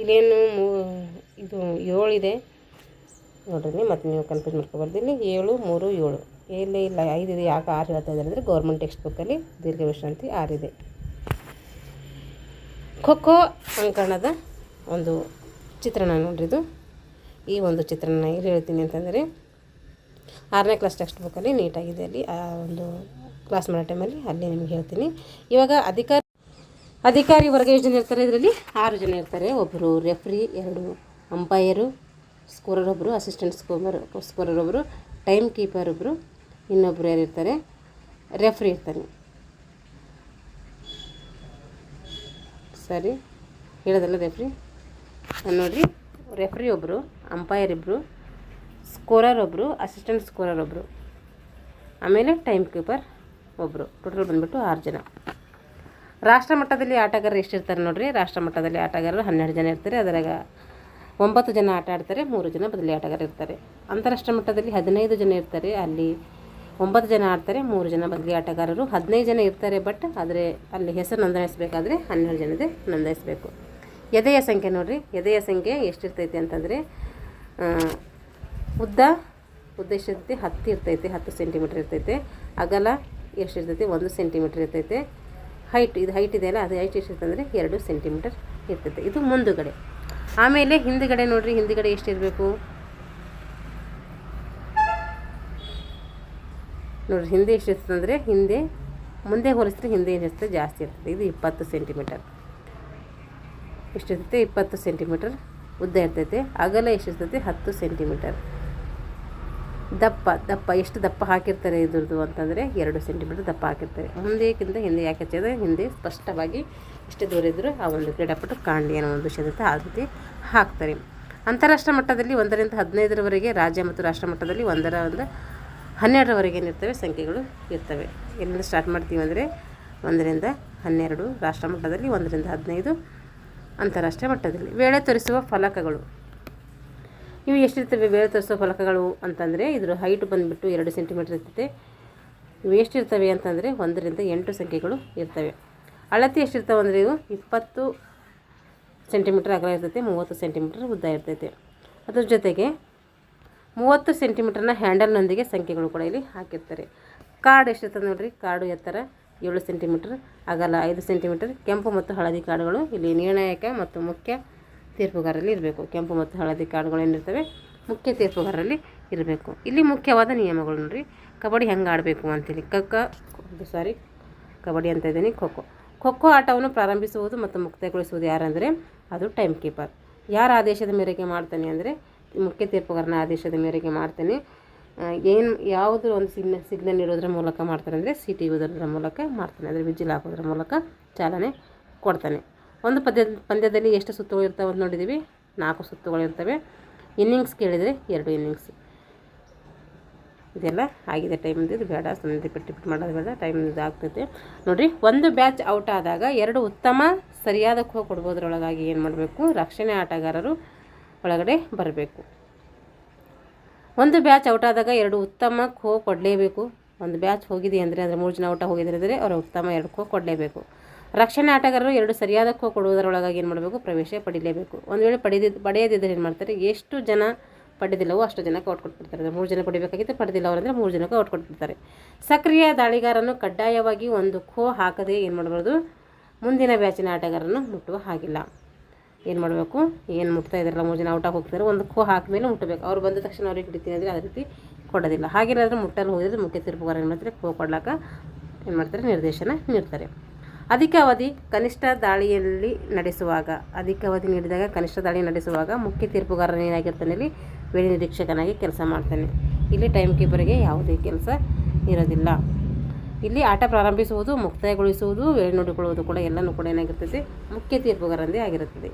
ಇಲ್ಲೇನು ಇದು 7 ಇದೆ ನೋಡ್ರಿ, ಮತ್ತು ನೀವು ಕನ್ಫ್ಯೂಸ್ ಮಾಡ್ಕೊಬಾರ್ದು. ಇಲ್ಲಿ 7, 3, 7 ಇಲ್ಲ 5 ಇದೆ. ಯಾಕೆ 6 ಹೇಳ್ತಾ ಇದ್ದಾರೆ ಅಂದರೆ ಗೌರ್ಮೆಂಟ್ ಟೆಕ್ಸ್ಟ್ ಬುಕ್ಕಲ್ಲಿ ದೀರ್ಘ ವಿಶ್ರಾಂತಿ 6 ಇದೆ. ಖೋಖೋ ಅಂಕಣದ ಒಂದು ಚಿತ್ರಣ ನೋಡ್ರಿ. ಇದು ಈ ಒಂದು ಚಿತ್ರಣ ಇಲ್ಲಿ ಹೇಳ್ತೀನಿ ಅಂತಂದರೆ 6ನೇ ಕ್ಲಾಸ್ ಟೆಕ್ಸ್ಟ್ ಬುಕ್ಕಲ್ಲಿ ನೀಟಾಗಿದೆ. ಅಲ್ಲಿ ಆ ಒಂದು ಕ್ಲಾಸ್ ಮಾಡೋ ಟೈಮಲ್ಲಿ ಅಲ್ಲಿ ನಿಮ್ಗೆ ಹೇಳ್ತೀನಿ. ಇವಾಗ ಅಧಿಕಾರಿ ವರ್ಗ ಎಷ್ಟು ಜನ ಇರ್ತಾರೆ, ಇದರಲ್ಲಿ 6 ಜನ ಇರ್ತಾರೆ. ಒಬ್ಬರು ರೆಫ್ರಿ, 2 ಅಂಪೈರು, ಸ್ಕೋರರ್ ಒಬ್ಬರು, ಅಸಿಸ್ಟೆಂಟ್ ಸ್ಕೋರರ್ ಒಬ್ಬರು, ಟೈಮ್ ಕೀಪರ್ ಒಬ್ಬರು, ಇನ್ನೊಬ್ಬರು ಯಾರಿರ್ತಾರೆ, ರೆಫ್ರಿ ಇರ್ತಾನೆ. ಸರಿ ಹೇಳೋದಲ್ಲ ರೆಫ್ರಿ ನೋಡಿರಿ. ರೆಫ್ರಿ ಒಬ್ಬರು, ಅಂಪೈರ್ ಇಬ್ಬರು, ಸ್ಕೋರರ್ ಒಬ್ಬರು, ಅಸಿಸ್ಟೆಂಟ್ ಸ್ಕೋರರ್ ಒಬ್ಬರು, ಆಮೇಲೆ ಟೈಮ್ ಕೀಪರ್ ಒಬ್ಬರು. ಟೋಟಲ್ ಬಂದುಬಿಟ್ಟು 6 ಜನ. ರಾಷ್ಟ್ರ ಮಟ್ಟದಲ್ಲಿ ಆಟಗಾರರು ಎಷ್ಟಿರ್ತಾರೆ ನೋಡಿರಿ. ರಾಷ್ಟ್ರ ಮಟ್ಟದಲ್ಲಿ ಆಟಗಾರರು 12 ಜನ ಇರ್ತಾರೆ. ಅದರಾಗ 9 ಜನ ಆಟ ಆಡ್ತಾರೆ, 3 ಜನ ಬದಲಿ ಆಟಗಾರರು ಇರ್ತಾರೆ. ಅಂತಾರಾಷ್ಟ್ರೀಯ ಮಟ್ಟದಲ್ಲಿ 15 ಜನ ಇರ್ತಾರೆ. ಅಲ್ಲಿ 9 ಜನ ಆಡ್ತಾರೆ, 3 ಜನ ಬದಲಿ ಆಟಗಾರರು. 15 ಜನ ಇರ್ತಾರೆ, ಬಟ್ ಆದರೆ ಅಲ್ಲಿ ಹೆಸರು ನೋಂದಾಯಿಸಬೇಕಾದ್ರೆ 12 ಜನದೇ ನೋಂದಾಯಿಸಬೇಕು. ಎದೆಯ ಸಂಖ್ಯೆ ನೋಡಿರಿ. ಎದೆಯ ಸಂಖ್ಯೆ ಎಷ್ಟಿರ್ತೈತೆ ಅಂತಂದರೆ ಉದ್ದ ಎಷ್ಟಿರ್ತೈತೆ 10 ಇರ್ತೈತೆ, 10 ಸೆಂಟಿಮೀಟ್ರ್ ಇರ್ತೈತೆ. ಅಗಲ ಎಷ್ಟಿರ್ತೈತೆ 1 ಸೆಂಟಿಮೀಟ್ರ್ ಇರ್ತೈತೆ. ಹೈಟ್ ಇದೆಯಲ್ಲ, ಅದು ಹೈಟ್ ಎಷ್ಟಿರ್ತದೆ ಅಂದರೆ 2 ಸೆಂಟಿಮೀಟರ್ ಇರ್ತೈತೆ. ಇದು ಮುಂದುಗಡೆ. ಆಮೇಲೆ ಹಿಂದುಗಡೆ ನೋಡಿರಿ. ಹಿಂದುಗಡೆ ಎಷ್ಟಿರಬೇಕು ನೋಡಿರಿ. ಹಿಂದೆ ಎಷ್ಟಿರ್ತದೆ ಅಂದರೆ ಮುಂದೆ ಹೋಲಿಸಿದ್ರೆ ಹಿಂದೆ ಏನಿರ್ತದೆ ಜಾಸ್ತಿ ಇರ್ತದೆ. ಇದು 20 ಸೆಂಟಿಮೀಟರ್ ಎಷ್ಟಿರ್ತೈತೆ, 20 ಸೆಂಟಿಮೀಟರ್ ಉದ್ದ ಇರ್ತೈತೆ. ಅಗಲ ಎಷ್ಟಿರ್ತೈತೆ 10 ಸೆಂಟಿಮೀಟರ್. ದಪ್ಪ ಎಷ್ಟು ದಪ್ಪ ಹಾಕಿರ್ತಾರೆ ಇದ್ರದ್ದು ಅಂತಂದರೆ 2 ಸೆಂಟಿಮೀಟರ್ ದಪ್ಪ ಹಾಕಿರ್ತಾರೆ. ಹಿಂದೆ ಯಾಕೆ ಹಚ್ಚಿದ್ರೆ ಹಿಂದೆ ಸ್ಪಷ್ಟವಾಗಿ ಎಷ್ಟು ದೂರ ಇದ್ದರೂ ಆ ಒಂದು ಕ್ರೀಡಾಪಟು ಕಾಣಲಿ ಅನ್ನೋ ಒಂದು ವಿಷಯದ ಆ ರೀತಿ ಹಾಕ್ತಾರೆ. ಅಂತಾರಾಷ್ಟ್ರೀಯ ಮಟ್ಟದಲ್ಲಿ 1ರಿಂದ 15ರವರೆಗೆ, ರಾಜ್ಯ ಮತ್ತು ರಾಷ್ಟ್ರ ಮಟ್ಟದಲ್ಲಿ 1ರಿಂದ 12ರವರೆಗೆ ಏನಿರ್ತವೆ ಸಂಖ್ಯೆಗಳು ಇರ್ತವೆ. ಎಲ್ಲಿಂದ ಸ್ಟಾರ್ಟ್ ಮಾಡ್ತೀವಿ ಅಂದರೆ 1ರಿಂದ 12, ರಾಷ್ಟ್ರ ಮಟ್ಟದಲ್ಲಿ 1ರಿಂದ 15, ಅಂತಾರಾಷ್ಟ್ರೀಯ ಮಟ್ಟದಲ್ಲಿ. ವೇಳೆ ತೋರಿಸುವ ಫಲಕಗಳು ಇವು ಎಷ್ಟಿರ್ತವೆ? ವೇಳೆ ತೋರಿಸುವ ಫಲಕಗಳು ಅಂತಂದರೆ ಇದ್ರ ಹೈಟ್ ಬಂದುಬಿಟ್ಟು 2 ಸೆಂಟಿಮೀಟರ್ ಇರ್ತೈತೆ. ಇವು ಎಷ್ಟಿರ್ತವೆ ಅಂತಂದರೆ 1ರಿಂದ 8 ಸಂಖ್ಯೆಗಳು ಇರ್ತವೆ. ಅಳತೆ ಎಷ್ಟಿರ್ತವೆ ಅಂದರೆ ಇವು 20 ಸೆಂಟಿಮೀಟರ್ ಅಗಲ ಇರ್ತೈತೆ, 30 ಸೆಂಟಿಮೀಟರ್ ಉದ್ದ ಇರ್ತೈತೆ. ಅದ್ರ ಜೊತೆಗೆ 30 ಸೆಂಟಿಮೀಟರ್ನ ಹ್ಯಾಂಡಲ್ನೊಂದಿಗೆ ಸಂಖ್ಯೆಗಳು ಕೂಡ ಇಲ್ಲಿ ಹಾಕಿರ್ತಾರೆ. ಕಾರ್ಡ್ ಎಷ್ಟಿರ್ತದೆ ನೋಡಿರಿ, ಕಾರ್ಡು ಎತ್ತರ 7 ಸೆಂಟಿಮೀಟರ್, ಅಗಲ 5 ಸೆಂಟಿಮೀಟರ್. ಕೆಂಪು ಮತ್ತು ಹಳದಿ ಕಾರ್ಡುಗಳು ಇಲ್ಲಿ ನಿರ್ಣಾಯಕ ಮತ್ತು ಮುಖ್ಯ ತೀರ್ಪುಗಾರರಲ್ಲಿ ಇರಬೇಕು. ಕೆಂಪು ಮತ್ತು ಹಳದಿ ಕಾರ್ಡುಗಳು ಏನಿರ್ತವೆ ಮುಖ್ಯ ತೀರ್ಪುಗಾರರಲ್ಲಿ ಇರಬೇಕು. ಇಲ್ಲಿ ಮುಖ್ಯವಾದ ನಿಯಮಗಳು ನೋಡಿರಿ, ಕಬಡ್ಡಿ ಹೆಂಗೆ ಆಡಬೇಕು ಅಂತೇಳಿ. ಕಬಡ್ಡಿ ಅಂತ ಇದ್ದೀನಿ. ಖೋ ಆಟವನ್ನು ಪ್ರಾರಂಭಿಸುವುದು ಮತ್ತು ಮುಕ್ತಾಯಗೊಳಿಸುವುದು ಯಾರಂದರೆ ಅದು ಟೈಮ್ ಕೀಪರ್. ಯಾರ ಆದೇಶದ ಮೇರೆಗೆ ಮಾಡ್ತಾನೆ ಅಂದರೆ ಮುಖ್ಯ ತೀರ್ಪುಗಾರನ ಆದೇಶದ ಮೇರೆಗೆ ಮಾಡ್ತಾನೆ. ಯಾವುದೋ ಒಂದು ಸಿಗ್ನಲ್ ನೀಡೋದ್ರ ಮೂಲಕ ಮಾಡ್ತಾನೆ ಅಂದರೆ ಸೀಟಿ ಊದೋದ್ರ ಮೂಲಕ ಮಾಡ್ತಾನೆ, ಅಂದರೆ ವಿಜಿಲ್ ಹಾಕೋದ್ರ ಮೂಲಕ ಚಾಲನೆ ಕೊಡ್ತಾನೆ. ಒಂದು ಪಂದ್ಯದಲ್ಲಿ ಎಷ್ಟು ಸುತ್ತುಗಳು ಇರ್ತವೆ ಅಂತ ನೋಡಿದ್ದೀವಿ, 4 ಸುತ್ತುಗಳು ಇರ್ತವೆ. ಇನ್ನಿಂಗ್ಸ್ ಕೇಳಿದರೆ 2 ಇನ್ನಿಂಗ್ಸ್. ಇದೆಲ್ಲ ಆಗಿದೆ ಟೈಮಿಂದ, ಇದು ಬೇಡ, ಸುಮ್ಮನೆ ಪಿಟ್ ಮಾಡೋದು ಬೇಡ, ಟೈಮಿಂದ ಆಗ್ತೈತೆ ನೋಡಿರಿ. ಒಂದು ಬ್ಯಾಚ್ ಔಟ್ ಆದಾಗ 2 ಉತ್ತಮ ಸರಿಯಾದ ಖೋ ಕೊಡ್ಬೋದ್ರೊಳಗಾಗಿ ಏನು ಮಾಡಬೇಕು, ರಕ್ಷಣೆ ಆಟಗಾರರು ಒಳಗಡೆ ಬರಬೇಕು. ಒಂದು ಬ್ಯಾಚ್ ಔಟ್ ಆದಾಗ 2 ಉತ್ತಮ ಖೋ ಕೊಡಲೇಬೇಕು. ಒಂದು ಬ್ಯಾಚ್ ಹೋಗಿದೆ ಅಂದರೆ 3 ಜನ ಔಟ ಹೋಗಿದ್ದಾರೆ ಅಂದರೆ ಅವರು ಉತ್ತಮ 2 ಖೋ ಕೊಡಲೇಬೇಕು. ರಕ್ಷಣೆ ಆಟಗಾರರು 2 ಸರಿಯಾದ ಖೋ ಕೊಡುವುದರೊಳಗಾಗಿ ಏನು ಮಾಡಬೇಕು, ಪ್ರವೇಶ ಪಡಿಲೇಬೇಕು. ಒಂದು ವೇಳೆ ಪಡೆಯದಿದ್ದರೆ ಏನು ಮಾಡ್ತಾರೆ, ಎಷ್ಟು ಜನ ಪಡೆದಿಲ್ಲವೋ ಅಷ್ಟು ಜನಕ್ಕೆ ಔಟ್ ಕೊಟ್ಬಿಡ್ತಾರೆ. 3 ಜನ ಪಡಿಬೇಕಾಗಿತ್ತು, ಪಡೆದಿಲ್ಲ ಅವರಂದರೆ 3 ಜನಕ್ಕೆ ಔಟ್ ಕೊಟ್ಬಿಡ್ತಾರೆ. ಸಕ್ರಿಯ ದಾಳಿಗಾರನ್ನು ಕಡ್ಡಾಯವಾಗಿ ಒಂದು ಖೋ ಹಾಕದೆ ಏನು ಮಾಡಬಾರ್ದು, ಮುಂದಿನ ಬ್ಯಾಚಿನ ಆಟಗಾರನ್ನು ಮುಟ್ಟುವ ಹಾಗಿಲ್ಲ. ಏನು ಮಾಡಬೇಕು, ಏನು ಮುಟ್ತಾ ಇದ್ದಾರಲ್ಲ 3 ಜನ ಔಟಾಗಿ ಹೋಗ್ತಾರೆ, ಒಂದು ಖೋ ಹಾಕಿದ್ಮೇಲೆ ಮುಟ್ಟಬೇಕು. ಅವ್ರು ಬಂದ ತಕ್ಷಣ ಅವ್ರಿಗೆ ಹಿಡಿತೀನಿ ಅಂದರೆ ಅದೇ ರೀತಿ ಕೊಡೋದಿಲ್ಲ. ಹಾಗೇನಾದರೂ ಮುಟ್ಟಲು ಹೋಗಿದ್ರೆ ಮುಖ್ಯ ತೀರ್ಪುಗಾರ ಏನು ಮಾಡ್ತಾರೆ, ಖೋ ಕೊಡ್ಲಾಕ ಏನು ಮಾಡ್ತಾರೆ, ನಿರ್ದೇಶನ ನೀಡ್ತಾರೆ. ಅಧಿಕ ಅವಧಿ ಕನಿಷ್ಠ ದಾಳಿಯಲ್ಲಿ ನಡೆಸುವಾಗ, ಅಧಿಕ ಅವಧಿ ನೀಡಿದಾಗ ಕನಿಷ್ಠ ದಾಳಿ ನಡೆಸುವಾಗ ಮುಖ್ಯ ತೀರ್ಪುಗಾರನ ಏನಾಗಿರ್ತಾನೆ, ಇಲ್ಲಿ ವೇಳೆ ನಿರೀಕ್ಷಕನಾಗಿ ಕೆಲಸ ಮಾಡ್ತಾನೆ. ಇಲ್ಲಿ ಟೈಮ್ ಕೀಪರ್ಗೆ ಯಾವುದೇ ಕೆಲಸ ಇರೋದಿಲ್ಲ. ಇಲ್ಲಿ ಆಟ ಪ್ರಾರಂಭಿಸುವುದು, ಮುಕ್ತಾಯಗೊಳಿಸುವುದು, ವೇಳೆ ನೋಡಿಕೊಳ್ಳುವುದು ಕೂಡ ಎಲ್ಲನೂ ಕೂಡ ಏನಾಗಿರ್ತದೆ, ಮುಖ್ಯ ತೀರ್ಪುಗಾರರದೇ ಆಗಿರುತ್ತದೆ.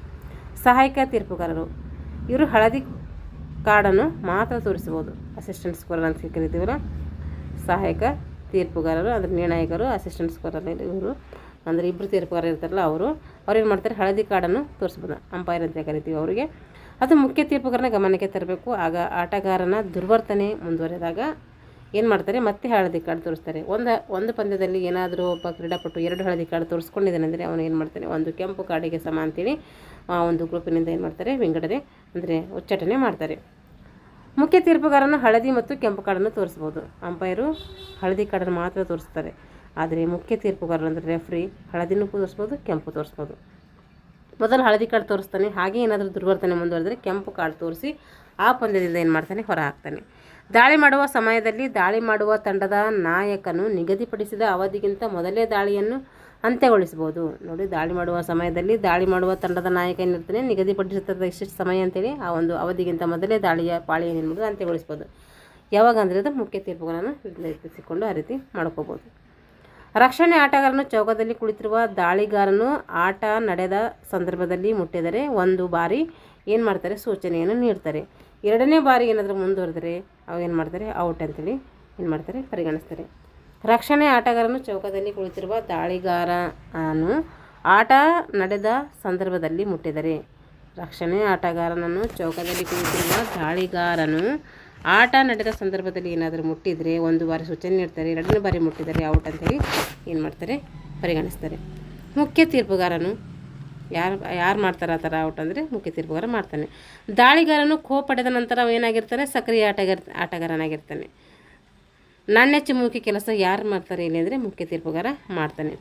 ಸಹಾಯಕ ತೀರ್ಪುಗಾರರು ಇವರು ಹಳದಿ ಕಾರ್ಡನ್ನು ಮಾತ್ರ ತೋರಿಸಬಹುದು. ಅಸಿಸ್ಟೆಂಟ್ ಸ್ಕೋರರ್ ಅಂತ ಕರಿತೀವಲ್ಲ, ಸಹಾಯಕ ತೀರ್ಪುಗಾರರು ಅಂದರೆ ನಿರ್ಣಾಯಕರು, ಅಸಿಸ್ಟೆಂಟ್ ಸ್ಕೋರರ್ ಇವರು ಅಂದರೆ ಇಬ್ಬರು ತೀರ್ಪುಗಾರ ಇರ್ತಾರಲ್ಲ ಅವ್ರೇನು ಮಾಡ್ತಾರೆ, ಹಳದಿ ಕಾರ್ಡನ್ನು ತೋರಿಸ್ಬೋದು, ಅಂಪೈರ್ ಅಂತ ಕರಿತೀವಿ ಅವರಿಗೆ. ಅದು ಮುಖ್ಯ ತೀರ್ಪುಗಾರನ ಗಮನಕ್ಕೆ ತರಬೇಕು. ಆಗ ಆಟಗಾರನ ದುರ್ವರ್ತನೆ ಮುಂದುವರೆದಾಗ ಏನು ಮಾಡ್ತಾರೆ, ಮತ್ತೆ ಹಳದಿ ಕಾರ್ಡ್ ತೋರಿಸ್ತಾರೆ. ಒಂದು ಪಂದ್ಯದಲ್ಲಿ ಏನಾದರೂ ಒಬ್ಬ ಕ್ರೀಡಾಪಟು 2 ಹಳದಿ ಕಾರ್ಡ್ ತೋರಿಸ್ಕೊಂಡಿದ್ದಾನೆ ಅಂದರೆ ಅವನು ಏನು ಮಾಡ್ತಾನೆ, ಒಂದು ಕೆಂಪು ಕಾರ್ಡಿಗೆ ಸಮ ಅಂತೇಳಿ ಒಂದು ಗ್ರೂಪಿನಿಂದ ಏನು ಮಾಡ್ತಾರೆ, ವಿಂಗಡಣೆ ಅಂದರೆ ಉಚ್ಚಾಟನೆ ಮಾಡ್ತಾರೆ. ಮುಖ್ಯ ತೀರ್ಪುಗಾರನು ಹಳದಿ ಮತ್ತು ಕೆಂಪು ಕಾರ್ಡನ್ನು ತೋರಿಸ್ಬೋದು. ಅಂಪೈರು ಹಳದಿ ಕಾರ್ಡನ್ನು ಮಾತ್ರ ತೋರಿಸ್ತಾರೆ. ಆದರೆ ಮುಖ್ಯ ತೀರ್ಪುಗಾರರು ಅಂದರೆ ರೆಫ್ರಿ ಹಳದಿನೂ ತೋರಿಸ್ಬೋದು, ಕೆಂಪು ತೋರಿಸ್ಬೋದು. ಮೊದಲು ಹಳದಿ ಕಾರ್ಡ್ ತೋರಿಸ್ತಾನೆ, ಹಾಗೆ ಏನಾದರೂ ದುರ್ವರ್ತನೆ ಮುಂದುವರೆದರೆ ಕೆಂಪು ಕಾರ್ಡ್ ತೋರಿಸಿ ಆ ಪಂದ್ಯದಿಂದ ಏನು ಮಾಡ್ತಾನೆ, ಹೊರ ಹಾಕ್ತಾನೆ. ದಾಳಿ ಮಾಡುವ ಸಮಯದಲ್ಲಿ ದಾಳಿ ಮಾಡುವ ತಂಡದ ನಾಯಕನು ನಿಗದಿಪಡಿಸಿದ ಅವಧಿಗಿಂತ ಮೊದಲೇ ದಾಳಿಯನ್ನು ಅಂತ್ಯಗೊಳಿಸ್ಬೋದು. ನೋಡಿ, ದಾಳಿ ಮಾಡುವ ಸಮಯದಲ್ಲಿ ದಾಳಿ ಮಾಡುವ ತಂಡದ ನಾಯಕ ಏನಿರ್ತಾನೆ, ನಿಗದಿಪಡಿಸಿದ ಇಷ್ಟು ಸಮಯ ಅಂತೇಳಿ ಆ ಒಂದು ಅವಧಿಗಿಂತ ಮೊದಲೇ ದಾಳಿಯ ಪಾಳಿಯನ್ನು ಏನ್ಬೋದು ಅಂತ್ಯಗೊಳಿಸ್ಬೋದು. ಯಾವಾಗ ಅಂದರೆ ಅದು ಮುಖ್ಯ ತೀರ್ಪುಗಳನ್ನು ನಿರ್ಧರಿಸಿಕೊಂಡು ಆ ರೀತಿ ಮಾಡ್ಕೋಬೋದು. ರಕ್ಷಣೆ ಆಟಗಾರನು ಚೌಕದಲ್ಲಿ ಕುಳಿತಿರುವ ದಾಳಿಗಾರನು ಆಟ ನಡೆದ ಸಂದರ್ಭದಲ್ಲಿ ಮುಟ್ಟಿದರೆ 1 ಬಾರಿ ಏನು ಮಾಡ್ತಾರೆ, ಸೂಚನೆಯನ್ನು ನೀಡ್ತಾರೆ. 2ನೇ ಬಾರಿ ಏನಾದರೂ ಮುಂದುವರೆದರೆ ಅವು ಮಾಡ್ತಾರೆ, ಔಟ್ ಅಂತೇಳಿ ಏನು ಮಾಡ್ತಾರೆ, ಪರಿಗಣಿಸ್ತಾರೆ. ರಕ್ಷಣೆ ಆಟಗಾರನು ಚೌಕದಲ್ಲಿ ಕುಳಿತಿರುವ ದಾಳಿಗಾರನು ಆಟ ನಡೆದ ಸಂದರ್ಭದಲ್ಲಿ ಮುಟ್ಟಿದರೆ, ರಕ್ಷಣೆ ಆಟಗಾರನನ್ನು ಚೌಕದಲ್ಲಿ ಕುಳಿತಿರುವ ದಾಳಿಗಾರನು ಆಟ ನಡೆದ ಸಂದರ್ಭದಲ್ಲಿ ಏನಾದರೂ ಮುಟ್ಟಿದರೆ 1 ಬಾರಿ ಸೂಚನೆ ನೀಡ್ತಾರೆ. 2ನೇ ಬಾರಿ ಮುಟ್ಟಿದರೆ ಔಟ್ ಅಂತೇಳಿ ಏನು ಮಾಡ್ತಾರೆ, ಪರಿಗಣಿಸ್ತಾರೆ. ಮುಖ್ಯ ತೀರ್ಪುಗಾರನು ಯಾರು ಮಾಡ್ತಾರೆ ಆ ಥರ ಔಟ್ ಅಂದರೆ ಮುಖ್ಯ ತೀರ್ಪುಗಾರ ಮಾಡ್ತಾನೆ. ದಾಳಿಗಾರನು ಖೋ ಪಡೆದ ನಂತರ ಏನಾಗಿರ್ತಾನೆ, ಸಕ್ರಿಯ ಆಟಗಾರನಾಗಿರ್ತಾನೆ. ನಾಣ್ಯ ಚಿಮ್ಮುವಿಕೆ ಕೆಲಸ ಯಾರು ಮಾಡ್ತಾರೆ ಇಲ್ಲಿ ಅಂದರೆ ಮುಖ್ಯ ತೀರ್ಪುಗಾರ ಮಾಡ್ತಾನೆ.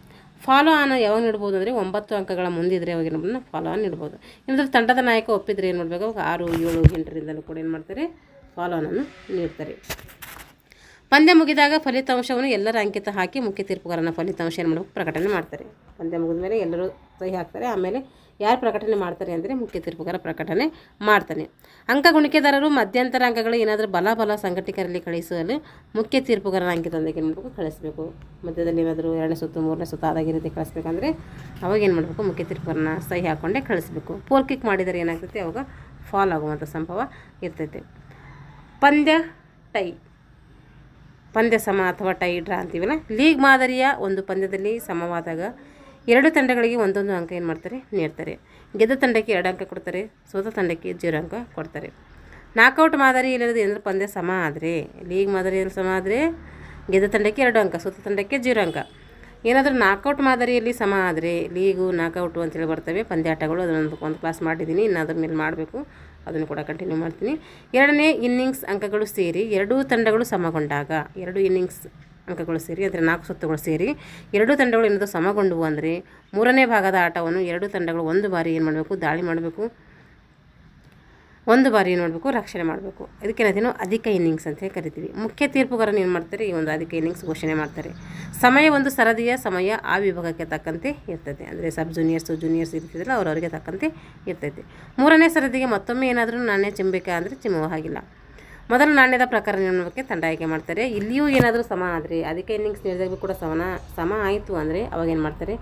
ಫಾಲೋ ಆನ್ ಯಾವಾಗ ನೀಡ್ಬೋದು ಅಂದರೆ 9 ಅಂಕಗಳ ಮುಂದಿದ್ರೆ ಅವಾಗ ಏನು ಫಾಲೋ ಆನ್ ನೀಡ್ಬೋದು. ಏನಾದರೂ ತಂಡದ ನಾಯಕ ಒಪ್ಪಿದ್ರೆ ಏನು ಮಾಡಬೇಕು, 6, 7, 8ರಿಂದಲೂ ಕೂಡ ಏನು ಮಾಡ್ತಾರೆ, ಫಾಲೋ ಆನನ್ನು ನೀಡ್ತಾರೆ. ಪಂದ್ಯ ಮುಗಿದಾಗ ಫಲಿತಾಂಶವನ್ನು ಎಲ್ಲರ ಅಂಕಿತ ಹಾಕಿ ಮುಖ್ಯ ತೀರ್ಪುಗಾರನ ಫಲಿತಾಂಶ ಏನು ಮಾಡಬೇಕು, ಪ್ರಕಟಣೆ ಮಾಡ್ತಾರೆ. ಪಂದ್ಯ ಮುಗಿದ ಮೇಲೆ ಎಲ್ಲರೂ ಸಹಿ ಹಾಕ್ತಾರೆ. ಆಮೇಲೆ ಯಾರು ಪ್ರಕಟಣೆ ಮಾಡ್ತಾರೆ ಅಂದರೆ ಮುಖ್ಯ ತೀರ್ಪುಗಾರ ಪ್ರಕಟಣೆ ಮಾಡ್ತಾನೆ. ಅಂಕ ಗುಣಿಕೆದಾರರು ಮಧ್ಯಂತರ ಅಂಕಗಳು ಏನಾದರೂ ಬಲ ಸಂಘಟಕರಲ್ಲಿ ಕಳಿಸಲು ಮುಖ್ಯ ತೀರ್ಪುಗಾರನ ಅಂಕಿತದೊಂದಿಗೆ ಏನು ಮಾಡಬೇಕು, ಕಳಿಸಬೇಕು. ಮಧ್ಯದಲ್ಲಿ ಏನಾದರೂ 2ನೇ ಸುತ್ತು 3ನೇ ಸುತ್ತು ಆದಾಗಿ ರೀತಿ ಕಳಿಸ್ಬೇಕಂದ್ರೆ ಅವಾಗ ಏನು ಮಾಡಬೇಕು, ಮುಖ್ಯ ತೀರ್ಪುಗಾರನ ಸಹಿ ಹಾಕ್ಕೊಂಡೇ ಕಳಿಸ್ಬೇಕು. ಪೋಲ್ ಕಿಕ್ ಮಾಡಿದರೆ ಏನಾಗ್ತೈತೆ, ಅವಾಗ ಫಾಲ್ ಆಗುವಂಥ ಸಂಭವ ಇರ್ತೈತೆ. ಪಂದ್ಯ ಸಮ ಅಥವಾ ಟೈ ಡ್ರಾ ಅಂತೀವಲ್ಲ. ಲೀಗ್ ಮಾದರಿಯ ಒಂದು ಪಂದ್ಯದಲ್ಲಿ ಸಮವಾದಾಗ ಎರಡು ತಂಡಗಳಿಗೆ ಒಂದೊಂದು ಅಂಕ ಏನು ಮಾಡ್ತಾರೆ ನೀಡ್ತಾರೆ. ಗೆದ್ದ ತಂಡಕ್ಕೆ 2 ಅಂಕ ಕೊಡ್ತಾರೆ, ಸೋತ ತಂಡಕ್ಕೆ 0 ಅಂಕ ಕೊಡ್ತಾರೆ. ನಾಕೌಟ್ ಮಾದರಿ ಇಲ್ಲದೆ ಏನಾದರೂ ಪಂದ್ಯ ಸಮ ಆದರೆ, ಲೀಗ್ ಮಾದರಿಯಲ್ಲಿ ಸಮ ಆದರೆ ಗೆದ್ದ ತಂಡಕ್ಕೆ 2 ಅಂಕ, ಸೋತ ತಂಡಕ್ಕೆ 0 ಅಂಕ. ಏನಾದರೂ ನಾಕೌಟ್ ಮಾದರಿಯಲ್ಲಿ ಸಮ ಆದರೆ ಲೀಗು ನಾಕೌಟು ಅಂತೇಳಿ ಬರ್ತವೆ ಪಂದ್ಯಾಟಗಳು. ಅದನ್ನೊಂದು ಒಂದು ಕ್ಲಾಸ್ ಮಾಡಿದ್ದೀನಿ, ಇನ್ನು ಅದ್ರ ಮೇಲೆ ಮಾಡಬೇಕು, ಅದನ್ನು ಕೂಡ ಕಂಟಿನ್ಯೂ ಮಾಡ್ತೀನಿ. 2ನೇ ಇನ್ನಿಂಗ್ಸ್ ಅಂಕಗಳು ಸೇರಿ ಎರಡೂ ತಂಡಗಳು ಸಮಗೊಂಡಾಗ, 2 ಇನ್ನಿಂಗ್ಸ್ ಅಂಕಗಳು ಸೇರಿ ಅಂದರೆ 4 ಸುತ್ತುಗಳು ಸೇರಿ ಎರಡೂ ತಂಡಗಳು ಏನಾದರೂ ಸಮಗೊಂಡವು ಅಂದರೆ 3ನೇ ಭಾಗದ ಆಟವನ್ನು ಎರಡೂ ತಂಡಗಳು ಒಂದು ಬಾರಿ ಏನು ಮಾಡಬೇಕು, ದಾಳಿ ಮಾಡಬೇಕು, ಒಂದು ಬಾರಿ ಏನು ಮಾಡಬೇಕು, ರಕ್ಷಣೆ ಮಾಡಬೇಕು. ಇದಕ್ಕೇನಾದರೂ ಅಧಿಕ ಇನ್ನಿಂಗ್ಸ್ ಅಂತ ಕರಿತೀವಿ. ಮುಖ್ಯ ತೀರ್ಪುಗಾರನು ಏನು ಮಾಡ್ತಾರೆ, ಈ ಒಂದು ಅಧಿಕ ಇನ್ನಿಂಗ್ಸ್ ಘೋಷಣೆ ಮಾಡ್ತಾರೆ. ಸಮಯ ಒಂದು ಸರದಿಯ ಸಮಯ ಆ ವಿಭಾಗಕ್ಕೆ ತಕ್ಕಂತೆ ಇರ್ತೈತೆ. ಅಂದರೆ ಸಬ್ ಜೂನಿಯರ್ಸ್ ಇರ್ತಿದ್ರಲ್ಲ ಅವರವರಿಗೆ ತಕ್ಕಂತೆ ಇರ್ತೈತೆ. 3ನೇ ಸರದಿಗೆ ಮತ್ತೊಮ್ಮೆ ಏನಾದರೂ ನಾಣ್ಯ ಚಿಮ್ಮಬೇಕಾ ಅಂದರೆ ಚಿಮ್ಮುವ ಹಾಗಿಲ್ಲ. ಮೊದಲ ನಾಣ್ಯದ ಪ್ರಕಾರ ನಿರ್ಣಯಕ್ಕೆ ತಂಡ ಆಯ್ಕೆ ಮಾಡ್ತಾರೆ. ಇಲ್ಲಿಯೂ ಏನಾದರೂ ಸಮ ಆದರೆ, ಅಧಿಕ ಇನ್ನಿಂಗ್ಸ್ ನೀಡಿದಾಗ ಕೂಡ ಸಮ ಆಯಿತು ಅಂದರೆ ಅವಾಗ ಏನು ಮಾಡ್ತಾರೆ,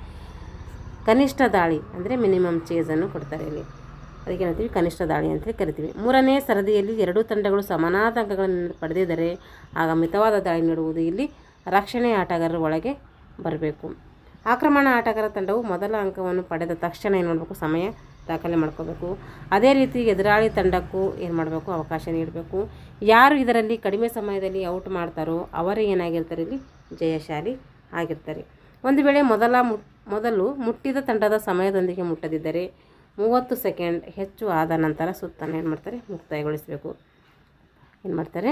ಕನಿಷ್ಠ ದಾಳಿ ಅಂದರೆ ಮಿನಿಮಮ್ ಚೇಸನ್ನು ಕೊಡ್ತಾರೆ. ಇಲ್ಲಿ ಅದಕ್ಕೆ ಏನಂತೀವಿ, ಕನಿಷ್ಠ ದಾಳಿ ಅಂತ ಕರಿತೀವಿ. 3ನೇ ಸರದಿಯಲ್ಲಿ ಎರಡೂ ತಂಡಗಳು ಸಮಾನಾದ ಅಂಕಗಳನ್ನು ಪಡೆದಿದ್ದರೆ ಆಗ ಮಿತವಾದ ದಾಳಿ ನೀಡುವುದು. ಇಲ್ಲಿ ರಕ್ಷಣೆ ಆಟಗಾರರ ಒಳಗೆ ಬರಬೇಕು. ಆಕ್ರಮಣ ಆಟಗಾರ ತಂಡವು ಮೊದಲ ಅಂಕವನ್ನು ಪಡೆದ ತಕ್ಷಣ ಏನು ಮಾಡಬೇಕು, ಸಮಯ ದಾಖಲೆ ಮಾಡ್ಕೋಬೇಕು. ಅದೇ ರೀತಿ ಎದುರಾಳಿ ತಂಡಕ್ಕೂ ಏನು ಮಾಡಬೇಕು, ಅವಕಾಶ ನೀಡಬೇಕು. ಯಾರು ಇದರಲ್ಲಿ ಕಡಿಮೆ ಸಮಯದಲ್ಲಿ ಔಟ್ ಮಾಡ್ತಾರೋ ಅವರೇ ಏನಾಗಿರ್ತಾರೆ, ಇಲ್ಲಿ ಜಯಶಾಲಿ ಆಗಿರ್ತಾರೆ. ಒಂದು ವೇಳೆ ಮೊದಲು ಮುಟ್ಟಿದ ತಂಡದ ಸಮಯದೊಂದಿಗೆ ಮುಟ್ಟದಿದ್ದರೆ 30 ಸೆಕೆಂಡ್ ಹೆಚ್ಚು ಆದ ನಂತರ ಸುತ್ತನ್ನು ಏನು ಮಾಡ್ತಾರೆ, ಮುಕ್ತಾಯಗೊಳಿಸಬೇಕು. ಏನು ಮಾಡ್ತಾರೆ,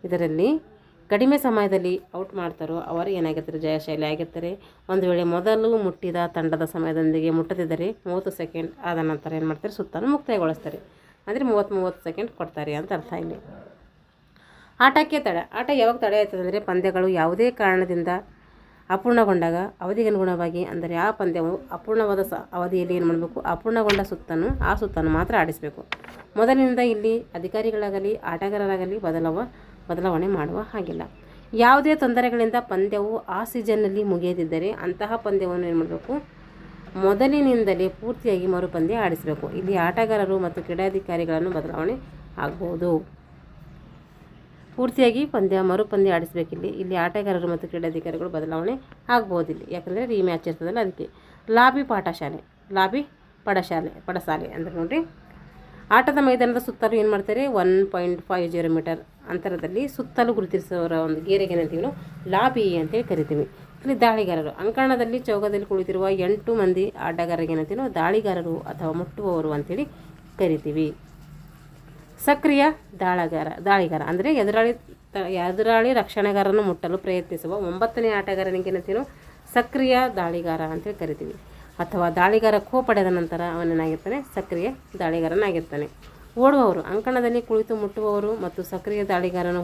ಇದರಲ್ಲಿ ಕಡಿಮೆ ಸಮಯದಲ್ಲಿ ಔಟ್ ಮಾಡ್ತಾರೋ ಅವರು ಏನಾಗಿರ್ತಾರೆ, ಜಯಶಾಲಿ ಆಗಿರ್ತಾರೆ. ಒಂದು ವೇಳೆ ಮೊದಲು ಮುಟ್ಟಿದ ತಂಡದ ಸಮಯದೊಂದಿಗೆ ಮುಟ್ಟದಿದ್ದರೆ 30 ಸೆಕೆಂಡ್ ಆದ ನಂತರ ಏನು ಮಾಡ್ತಾರೆ, ಸುತ್ತನ್ನು ಮುಕ್ತಾಯಗೊಳಿಸ್ತಾರೆ. ಅಂದರೆ 30 ಸೆಕೆಂಡ್ ಕೊಡ್ತಾರೆ ಅಂತ ಅರ್ಥ ಇಲ್ಲಿ. ಆಟಕ್ಕೆ ತಡೆ. ಆಟ ಯಾವಾಗ ತಡೆ ಆಯ್ತದೆ ಅಂದರೆ ಪಂದ್ಯಗಳು ಯಾವುದೇ ಕಾರಣದಿಂದ ಅಪೂರ್ಣಗೊಂಡಾಗ ಅವಧಿಗೆ ಅನುಗುಣವಾಗಿ, ಅಂದರೆ ಆ ಪಂದ್ಯವು ಅಪೂರ್ಣವಾದ ಅವಧಿಯಲ್ಲಿ ಏನು ಮಾಡಬೇಕು, ಅಪೂರ್ಣಗೊಂಡ ಆ ಸುತ್ತನ್ನು ಮಾತ್ರ ಆಡಿಸಬೇಕು. ಮೊದಲಿನಿಂದ ಇಲ್ಲಿ ಅಧಿಕಾರಿಗಳಾಗಲಿ ಆಟಗಾರರಾಗಲಿ ಬದಲಾವಣೆ ಮಾಡುವ ಹಾಗಿಲ್ಲ. ಯಾವುದೇ ತೊಂದರೆಗಳಿಂದ ಪಂದ್ಯವು ಆ ಸೀಸನ್ನಲ್ಲಿ ಮುಗಿಯದಿದ್ದರೆ ಅಂತಹ ಪಂದ್ಯವನ್ನು ಏನು ಮಾಡಬೇಕು, ಮೊದಲಿನಿಂದಲೇ ಪೂರ್ತಿಯಾಗಿ ಮರುಪಂದ್ಯ ಆಡಿಸಬೇಕು. ಇಲ್ಲಿ ಆಟಗಾರರು ಮತ್ತು ಕ್ರೀಡಾಧಿಕಾರಿಗಳನ್ನು ಬದಲಾವಣೆ ಆಗ್ಬೋದು. ಪೂರ್ತಿಯಾಗಿ ಮರುಪಂದ್ಯ ಆಡಿಸಬೇಕಿಲ್ಲಿ. ಇಲ್ಲಿ ಆಟಗಾರರು ಮತ್ತು ಕ್ರೀಡಾಧಿಕಾರಿಗಳು ಬದಲಾವಣೆ ಆಗ್ಬೋದು ಇಲ್ಲಿ, ಯಾಕಂದರೆ ರೀಮ್ಯಾಚ್ ಇರ್ತದಲ್ಲ ಅದಕ್ಕೆ. ಲಾಬಿ ಪಡಸಾಲೆ ಅಂದರೆ ನೋಡಿರಿ, ಆಟದ ಮೈದಾನದ ಸುತ್ತಲೂ ಏನು ಮಾಡ್ತಾರೆ, 1.50 ಮೀಟರ್ ಅಂತರದಲ್ಲಿ ಸುತ್ತಲೂ ಗುರುತಿಸುವವರ ಒಂದು ಗೇರಿಗೆ ಏನಂತೀವಿ ನಾವು ಲಾಬಿ ಅಂತೇಳಿ ಕರಿತೀವಿ. ಇಲ್ಲಿ ದಾಳಿಗಾರರು. ಅಂಕಣದಲ್ಲಿ ಚೌಕದಲ್ಲಿ ಕುಳಿತಿರುವ 8 ಮಂದಿ ಆಟಗಾರರಿಗೆ ಏನಂತೀವಿ ನಾವು ದಾಳಿಗಾರರು ಅಥವಾ ಮುಟ್ಟುವವರು ಅಂತೇಳಿ ಕರಿತೀವಿ. ಸಕ್ರಿಯ ದಾಳಿಗಾರ ಅಂದರೆ ಎದುರಾಳಿ ರಕ್ಷಣೆಗಾರರನ್ನು ಮುಟ್ಟಲು ಪ್ರಯತ್ನಿಸುವ 9ನೇ ಆಟಗಾರನಿಗೆ ಏನಂತೀವಿ ನಾವು ಸಕ್ರಿಯ ದಾಳಿಗಾರ ಅಂತೇಳಿ ಕರಿತೀವಿ. ಅಥವಾ ದಾಳಿಗಾರ ಖೋ ಪಡೆದ ನಂತರ ಅವನೇನಾಗಿರ್ತಾನೆ, ಸಕ್ರಿಯ ದಾಳಿಗಾರನಾಗಿರ್ತಾನೆ. ಓಡುವವರು. ಅಂಕಣದಲ್ಲಿ ಕುಳಿತು ಮುಟ್ಟುವವರು ಮತ್ತು ಸಕ್ರಿಯ ದಾಳಿಗಾರನ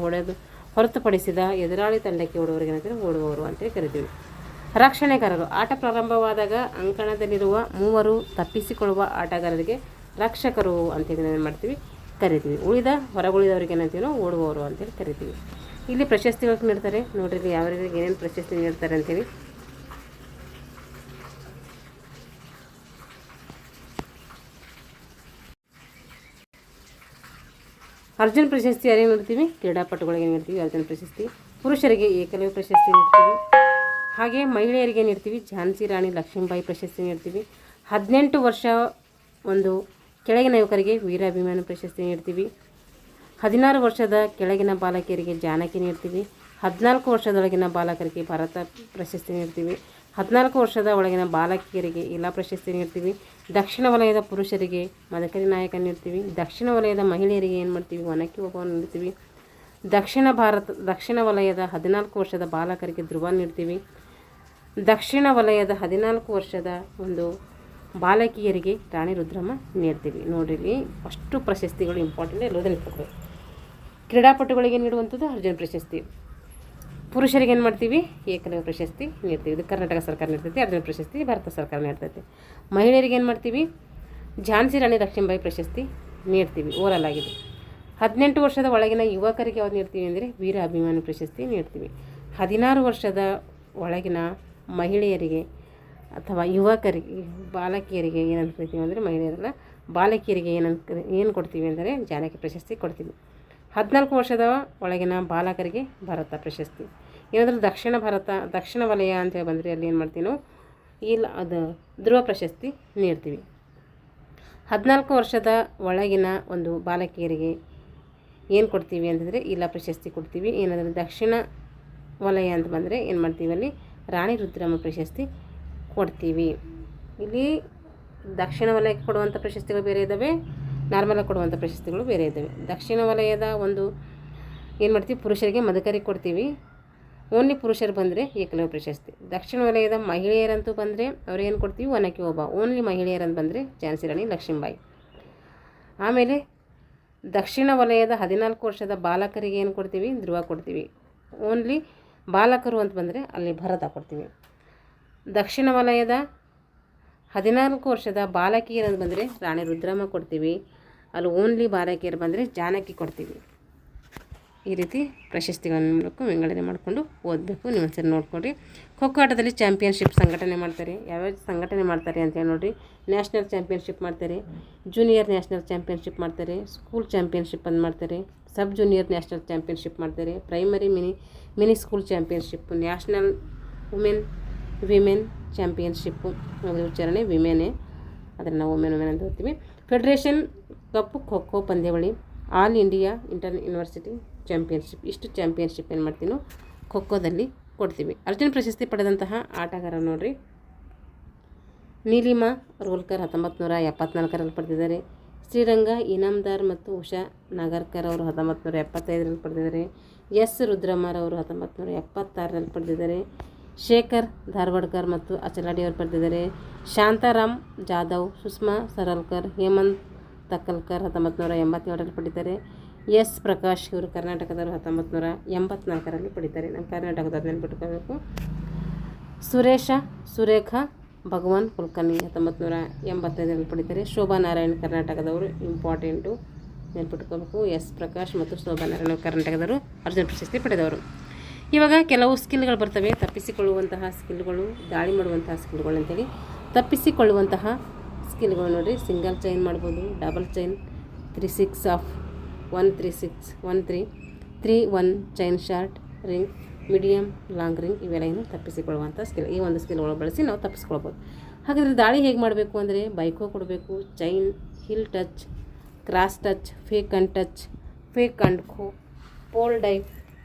ಹೊರತುಪಡಿಸಿದ ಎದುರಾಳಿ ತಂಡಕ್ಕೆ ಓಡುವವರಿಗೆ ಏನಂತೀವಿ ಓಡುವವರು ಅಂತೇಳಿ ಕರಿತೀವಿ. ರಕ್ಷಣೆಗಾರರು. ಆಟ ಪ್ರಾರಂಭವಾದಾಗ ಅಂಕಣದಲ್ಲಿರುವ 3 ತಪ್ಪಿಸಿಕೊಳ್ಳುವ ಆಟಗಾರರಿಗೆ ರಕ್ಷಕರು ಅಂತೇಳಿ ಏನು ಮಾಡ್ತೀವಿ, ಕರಿತೀವಿ. ಹೊರಗುಳಿದವರಿಗೆ ಏನಂತೀವಿ ನಾವು ಓಡುವವರು ಅಂತೇಳಿ ಕರಿತೀವಿ. ಇಲ್ಲಿ ಪ್ರಶಸ್ತಿಗಳು ನೀಡ್ತಾರೆ ನೋಡ್ರಿ, ಯಾವ ರೀತಿ ಏನೇನು ಪ್ರಶಸ್ತಿ ನೀಡ್ತಾರೆ ಅಂತೇಳಿ. ಅರ್ಜುನ್ ಪ್ರಶಸ್ತಿ ಯಾರಿಗೆ ನೀಡ್ತೀವಿ, ಕ್ರೀಡಾಪಟುಗಳಿಗೆ ನೀಡ್ತೀವಿ ಅರ್ಜುನ್ ಪ್ರಶಸ್ತಿ. ಪುರುಷರಿಗೆ ಏಕಲವ್ಯ ಪ್ರಶಸ್ತಿ ನೀಡ್ತೀವಿ. ಹಾಗೆ ಮಹಿಳೆಯರಿಗೆ ನೀಡ್ತೀವಿ ಝಾನ್ಸಿ ರಾಣಿ ಲಕ್ಷ್ಮೀಬಾಯಿ ಪ್ರಶಸ್ತಿ ನೀಡ್ತೀವಿ. 18 ವರ್ಷ ಒಂದು ಕೆಳಗಿನ ಯುವಕರಿಗೆ ವೀರಾಭಿಮಾನಿ ಪ್ರಶಸ್ತಿ ನೀಡ್ತೀವಿ. 16 ವರ್ಷದ ಕೆಳಗಿನ ಬಾಲಕಿಯರಿಗೆ ಜಾನಕಿ ನೀಡ್ತೀವಿ. 14 ವರ್ಷದೊಳಗಿನ ಬಾಲಕರಿಗೆ ಭಾರತ ಪ್ರಶಸ್ತಿ ನೀಡ್ತೀವಿ. 14 ವರ್ಷದ ಒಳಗಿನ ಬಾಲಕಿಯರಿಗೆ ಇಲಾ ಪ್ರಶಸ್ತಿ ನೀಡ್ತೀವಿ. ದಕ್ಷಿಣ ವಲಯದ ಪುರುಷರಿಗೆ ಮದಕರಿ ನಾಯಕ ನೀಡ್ತೀವಿ. ದಕ್ಷಿಣ ವಲಯದ ಮಹಿಳೆಯರಿಗೆ ಏನು ಮಾಡ್ತೀವಿ, ಒನಕೆ ಓಬವ್ವನ ನೀಡ್ತೀವಿ. ದಕ್ಷಿಣ ವಲಯದ 14 ವರ್ಷದ ಬಾಲಕರಿಗೆ ಧ್ರುವ ನೀಡ್ತೀವಿ. ದಕ್ಷಿಣ ವಲಯದ 14 ವರ್ಷದ ಒಂದು ಬಾಲಕಿಯರಿಗೆ ರಾಣಿ ರುದ್ರಮ್ಮ ನೀಡ್ತೀವಿ. ನೋಡಿರಿ, ಅಷ್ಟು ಪ್ರಶಸ್ತಿಗಳು ಇಂಪಾರ್ಟೆಂಟ್ ಎಲ್ಲೋದನ್ನು ಇಟ್ಕೊಬೇಕು. ಕ್ರೀಡಾಪಟುಗಳಿಗೆ ನೀಡುವಂಥದ್ದು ಅರ್ಜುನ್ ಪ್ರಶಸ್ತಿ. ಪುರುಷರಿಗೆ ಏನು ಮಾಡ್ತೀವಿ, ಏಕಲವ್ಯ ಪ್ರಶಸ್ತಿ ನೀಡ್ತೀವಿ. ಇದು ಕರ್ನಾಟಕ ಸರ್ಕಾರ ನೀಡ್ತೈತಿ. ಅರ್ಜುನ್ ಪ್ರಶಸ್ತಿ ಭಾರತ ಸರ್ಕಾರ ನೀಡ್ತೈತಿ. ಮಹಿಳೆಯರಿಗೆ ಏನು ಮಾಡ್ತೀವಿ, ಝಾನ್ಸಿ ರಾಣಿ ಲಕ್ಷ್ಮೀಬಾಯಿ ಪ್ರಶಸ್ತಿ ನೀಡ್ತೀವಿ. ಓರಲ್ ಆಗಿದೆ. 18 ವರ್ಷದ ಒಳಗಿನ ಯುವಕರಿಗೆ ಯಾವ್ದು ನೀಡ್ತೀವಿ ಅಂದರೆ ವೀರ ಅಭಿಮಾನಿ ಪ್ರಶಸ್ತಿ ನೀಡ್ತೀವಿ. 16 ವರ್ಷದ ಒಳಗಿನ ಮಹಿಳೆಯರಿಗೆ ಅಥವಾ ಯುವಕರಿಗೆ ಬಾಲಕಿಯರಿಗೆ ಏನಂತ ಕರಿತೀವಿ ಅಂದರೆ ಮಹಿಳೆಯರಲ್ಲ ಬಾಲಕಿಯರಿಗೆ ಏನು ಕೊಡ್ತೀವಿ ಅಂದರೆ ಜಾನಕಿ ಪ್ರಶಸ್ತಿ ಕೊಡ್ತೀವಿ. 14 ವರ್ಷದ ಒಳಗಿನ ಬಾಲಕರಿಗೆ ಭಾರತ ಪ್ರಶಸ್ತಿ. ಏನಾದರೂ ದಕ್ಷಿಣ ವಲಯ ಅಂತೇಳಿ ಬಂದರೆ ಅಲ್ಲಿ ಏನು ಮಾಡ್ತೀವಿ ನಾವು ಇಲ್ಲ ಅದು ಧ್ರುವ ಪ್ರಶಸ್ತಿ ನೀಡ್ತೀವಿ. 14 ವರ್ಷದ ಒಳಗಿನ ಒಂದು ಬಾಲಕಿಯರಿಗೆ ಏನು ಕೊಡ್ತೀವಿ ಅಂತಂದರೆ ಇಲ್ಲ ಪ್ರಶಸ್ತಿ ಕೊಡ್ತೀವಿ. ಏನಾದರೂ ದಕ್ಷಿಣ ವಲಯ ಅಂತ ಬಂದರೆ ಏನು ಮಾಡ್ತೀವಿ ಅಲ್ಲಿ ರಾಣಿ ರುದ್ರಮ್ಮ ಪ್ರಶಸ್ತಿ ಕೊಡ್ತೀವಿ. ಇಲ್ಲಿ ದಕ್ಷಿಣ ವಲಯಕ್ಕೆ ಕೊಡುವಂಥ ಪ್ರಶಸ್ತಿಗಳು ಬೇರೆ ಇದ್ದಾವೆ, ನಾರ್ಮಲಾಗಿ ಕೊಡುವಂಥ ಪ್ರಶಸ್ತಿಗಳು ಬೇರೆ ಇದ್ದಾವೆ. ದಕ್ಷಿಣ ವಲಯದ ಒಂದು ಏನು ಮಾಡ್ತೀವಿ ಪುರುಷರಿಗೆ ಮದಕರಿಗೆ ಕೊಡ್ತೀವಿ. ಓನ್ಲಿ ಪುರುಷರು ಬಂದರೆ ಏಕಲವ್ಯ ಪ್ರಶಸ್ತಿ. ದಕ್ಷಿಣ ವಲಯದ ಮಹಿಳೆಯರಂತೂ ಬಂದರೆ ಅವ್ರೇನು ಕೊಡ್ತೀವಿ ಒನಕೆ ಓಬವ್ವ. ಓನ್ಲಿ ಮಹಿಳೆಯರಂತ ಬಂದರೆ ಝಾನ್ಸಿ ರಾಣಿ ಲಕ್ಷ್ಮೀಬಾಯಿ. ಆಮೇಲೆ ದಕ್ಷಿಣ ವಲಯದ 14 ವರ್ಷದ ಬಾಲಕರಿಗೆ ಏನು ಕೊಡ್ತೀವಿ ಧ್ರುವ ಕೊಡ್ತೀವಿ. ಓನ್ಲಿ ಬಾಲಕರು ಅಂತ ಬಂದರೆ ಅಲ್ಲಿ ಭರತ ಕೊಡ್ತೀವಿ. ದಕ್ಷಿಣ ವಲಯದ 14 ವರ್ಷದ ಬಾಲಕಿಯರು ಬಂದರೆ ರಾಣಿ ರುದ್ರಮ್ಮ ಕೊಡ್ತೀವಿ. ಅಲ್ಲಿ ಓನ್ಲಿ ಬಾಲಕಿಯರು ಬಂದರೆ ಜಾನಕಿ ಕೊಡ್ತೀವಿ. ಈ ರೀತಿ ಪ್ರಶಸ್ತಿಗಳನ್ನು ಮಾಡಬೇಕು, ವಿಂಗಡಣೆ ಮಾಡಿಕೊಂಡು ಓದಬೇಕು. ನೀವು ಒಂದ್ಸರಿ ನೋಡ್ಕೊಡ್ರಿ. ಖೋಖೋ ಆಟದಲ್ಲಿ ಚಾಂಪಿಯನ್ಶಿಪ್ ಸಂಘಟನೆ ಮಾಡ್ತಾರೆ. ಯಾವ್ಯಾವ ಸಂಘಟನೆ ಮಾಡ್ತಾರೆ ಅಂತೇಳಿ ನೋಡಿರಿ. ನ್ಯಾಷನಲ್ ಚಾಂಪಿಯನ್ಶಿಪ್ ಮಾಡ್ತಾರೆ, ಜೂನಿಯರ್ ನ್ಯಾಷನಲ್ ಚಾಂಪಿಯನ್ಶಿಪ್ ಮಾಡ್ತಾರೆ, ಸ್ಕೂಲ್ ಚಾಂಪಿಯನ್ಶಿಪ್ ಅಂತ ಮಾಡ್ತಾರೆ, ಸಬ್ ಜೂನಿಯರ್ ನ್ಯಾಷನಲ್ ಚಾಂಪಿಯನ್ಶಿಪ್ ಮಾಡ್ತಾರೆ, primary mini school ಚಾಂಪಿಯನ್ಶಿಪ್ಪು, national women ಚಾಂಪಿಯನ್ಶಿಪ್ಪು. ಅದರ ಉಚ್ಚಾರಣೆ ವಿಮೆನೇ, ಅದನ್ನು ನಾವು ವುಮೆನ್ ಅಂತ ಓದ್ತೀವಿ. ಫೆಡರೇಷನ್ ಕಪ್ ಖೋಖೋ ಪಂದ್ಯಾವಳಿ, ಆಲ್ ಇಂಡಿಯಾ ಯೂನಿವರ್ಸಿಟಿ ಚಾಂಪಿಯನ್ಶಿಪ್. ಇಷ್ಟು ಚಾಂಪಿಯನ್ಶಿಪ್ ಏನು ಮಾಡ್ತೀವಿ ನಾವು ಖೋಖೋದಲ್ಲಿ ಕೊಡ್ತೀವಿ. ಅರ್ಜುನ ಪ್ರಶಸ್ತಿ ಪಡೆದಂತಹ ಆಟಗಾರ ನೋಡಿರಿ. ನೀಲಿಮಾ ರೋಲ್ಕರ್ 1974ರಲ್ಲಿ ಪಡೆದಿದ್ದಾರೆ. ಶ್ರೀರಂಗ ಇನಾಮ್ದಾರ್ ಮತ್ತು ಉಷಾ ನಾಗರ್ಕರ್ ಅವರು 1975ರಲ್ಲಿ ಪಡೆದಿದ್ದಾರೆ. ಎಸ್ ರುದ್ರಮ್ಮರವರು 1976ರಲ್ಲಿ ಪಡೆದಿದ್ದಾರೆ. ಶೇಖರ್ ಧಾರವಾಡ್ಕರ್ ಮತ್ತು ಅಚಲಾಡಿ ಅವರು ಪಡೆದಿದ್ದಾರೆ. ಶಾಂತಾರಾಮ್ ಜಾಧವ್, ಸುಷ್ಮಾ ಸರಲ್ಕರ್, ಹೇಮಂತ್ ತಕ್ಕಲ್ಕರ್ 1987ರಲ್ಲಿ ಪಡೆದಿದ್ದಾರೆ. ಎಸ್ ಪ್ರಕಾಶ್ ಇವರು ಕರ್ನಾಟಕದವರು 1984ರಲ್ಲಿ ಪಡಿತಾರೆ. ನಮ್ಮ ಕರ್ನಾಟಕದವ್ರು ನೆನ್ಪಿಟ್ಕೋಬೇಕು. ಸುರೇಖಾ ಭಗವಾನ್ ಕುಲಕರ್ಣಿ 1985ರಲ್ಲಿ ಪಡಿತಾರೆ. ಶೋಭಾ ನಾರಾಯಣ್ ಕರ್ನಾಟಕದವರು, ಇಂಪಾರ್ಟೆಂಟು ನೆನ್ಪಿಟ್ಕೋಬೇಕು. ಎಸ್ ಪ್ರಕಾಶ್ ಮತ್ತು ಶೋಭಾ ನಾರಾಯಣ್ ಕರ್ನಾಟಕದವರು ಅರ್ಜುನ ಪ್ರಶಸ್ತಿ ಪಡೆದವರು. ಇವಾಗ ಕೆಲವು ಸ್ಕಿಲ್ಗಳು ಬರ್ತವೆ, ತಪ್ಪಿಸಿಕೊಳ್ಳುವಂತಹ ಸ್ಕಿಲ್ಗಳು, ದಾಳಿ ಮಾಡುವಂತಹ ಸ್ಕಿಲ್ಗಳು ಅಂತೇಳಿ. ತಪ್ಪಿಸಿಕೊಳ್ಳುವಂತಹ ಸ್ಕಿಲ್ಗಳು ನೋಡಿರಿ. ಸಿಂಗಲ್ ಚೈನ್ ಮಾಡ್ಬೋದು, double chain, 3-6 of 1-3-6-1-3, 3-1 chain short ring, medium long ring, ಇವೆಲ್ಲ ಏನು ತಪ್ಪಿಸಿಕೊಳ್ಳುವಂಥ ಸ್ಕಿಲ್. ಈ ಒಂದು ಸ್ಕಿಲ್ಗಳು ಬಳಸಿ ನಾವು ತಪ್ಪಿಸ್ಕೊಳ್ಬೋದು. ಹಾಗಾದರೆ ದಾಳಿ ಹೇಗೆ ಮಾಡಬೇಕು ಅಂದರೆ ಬೈಕೋ ಕೊಡಬೇಕು, chain, heel touch, cross touch, fake and touch, fake and kho, pole dive,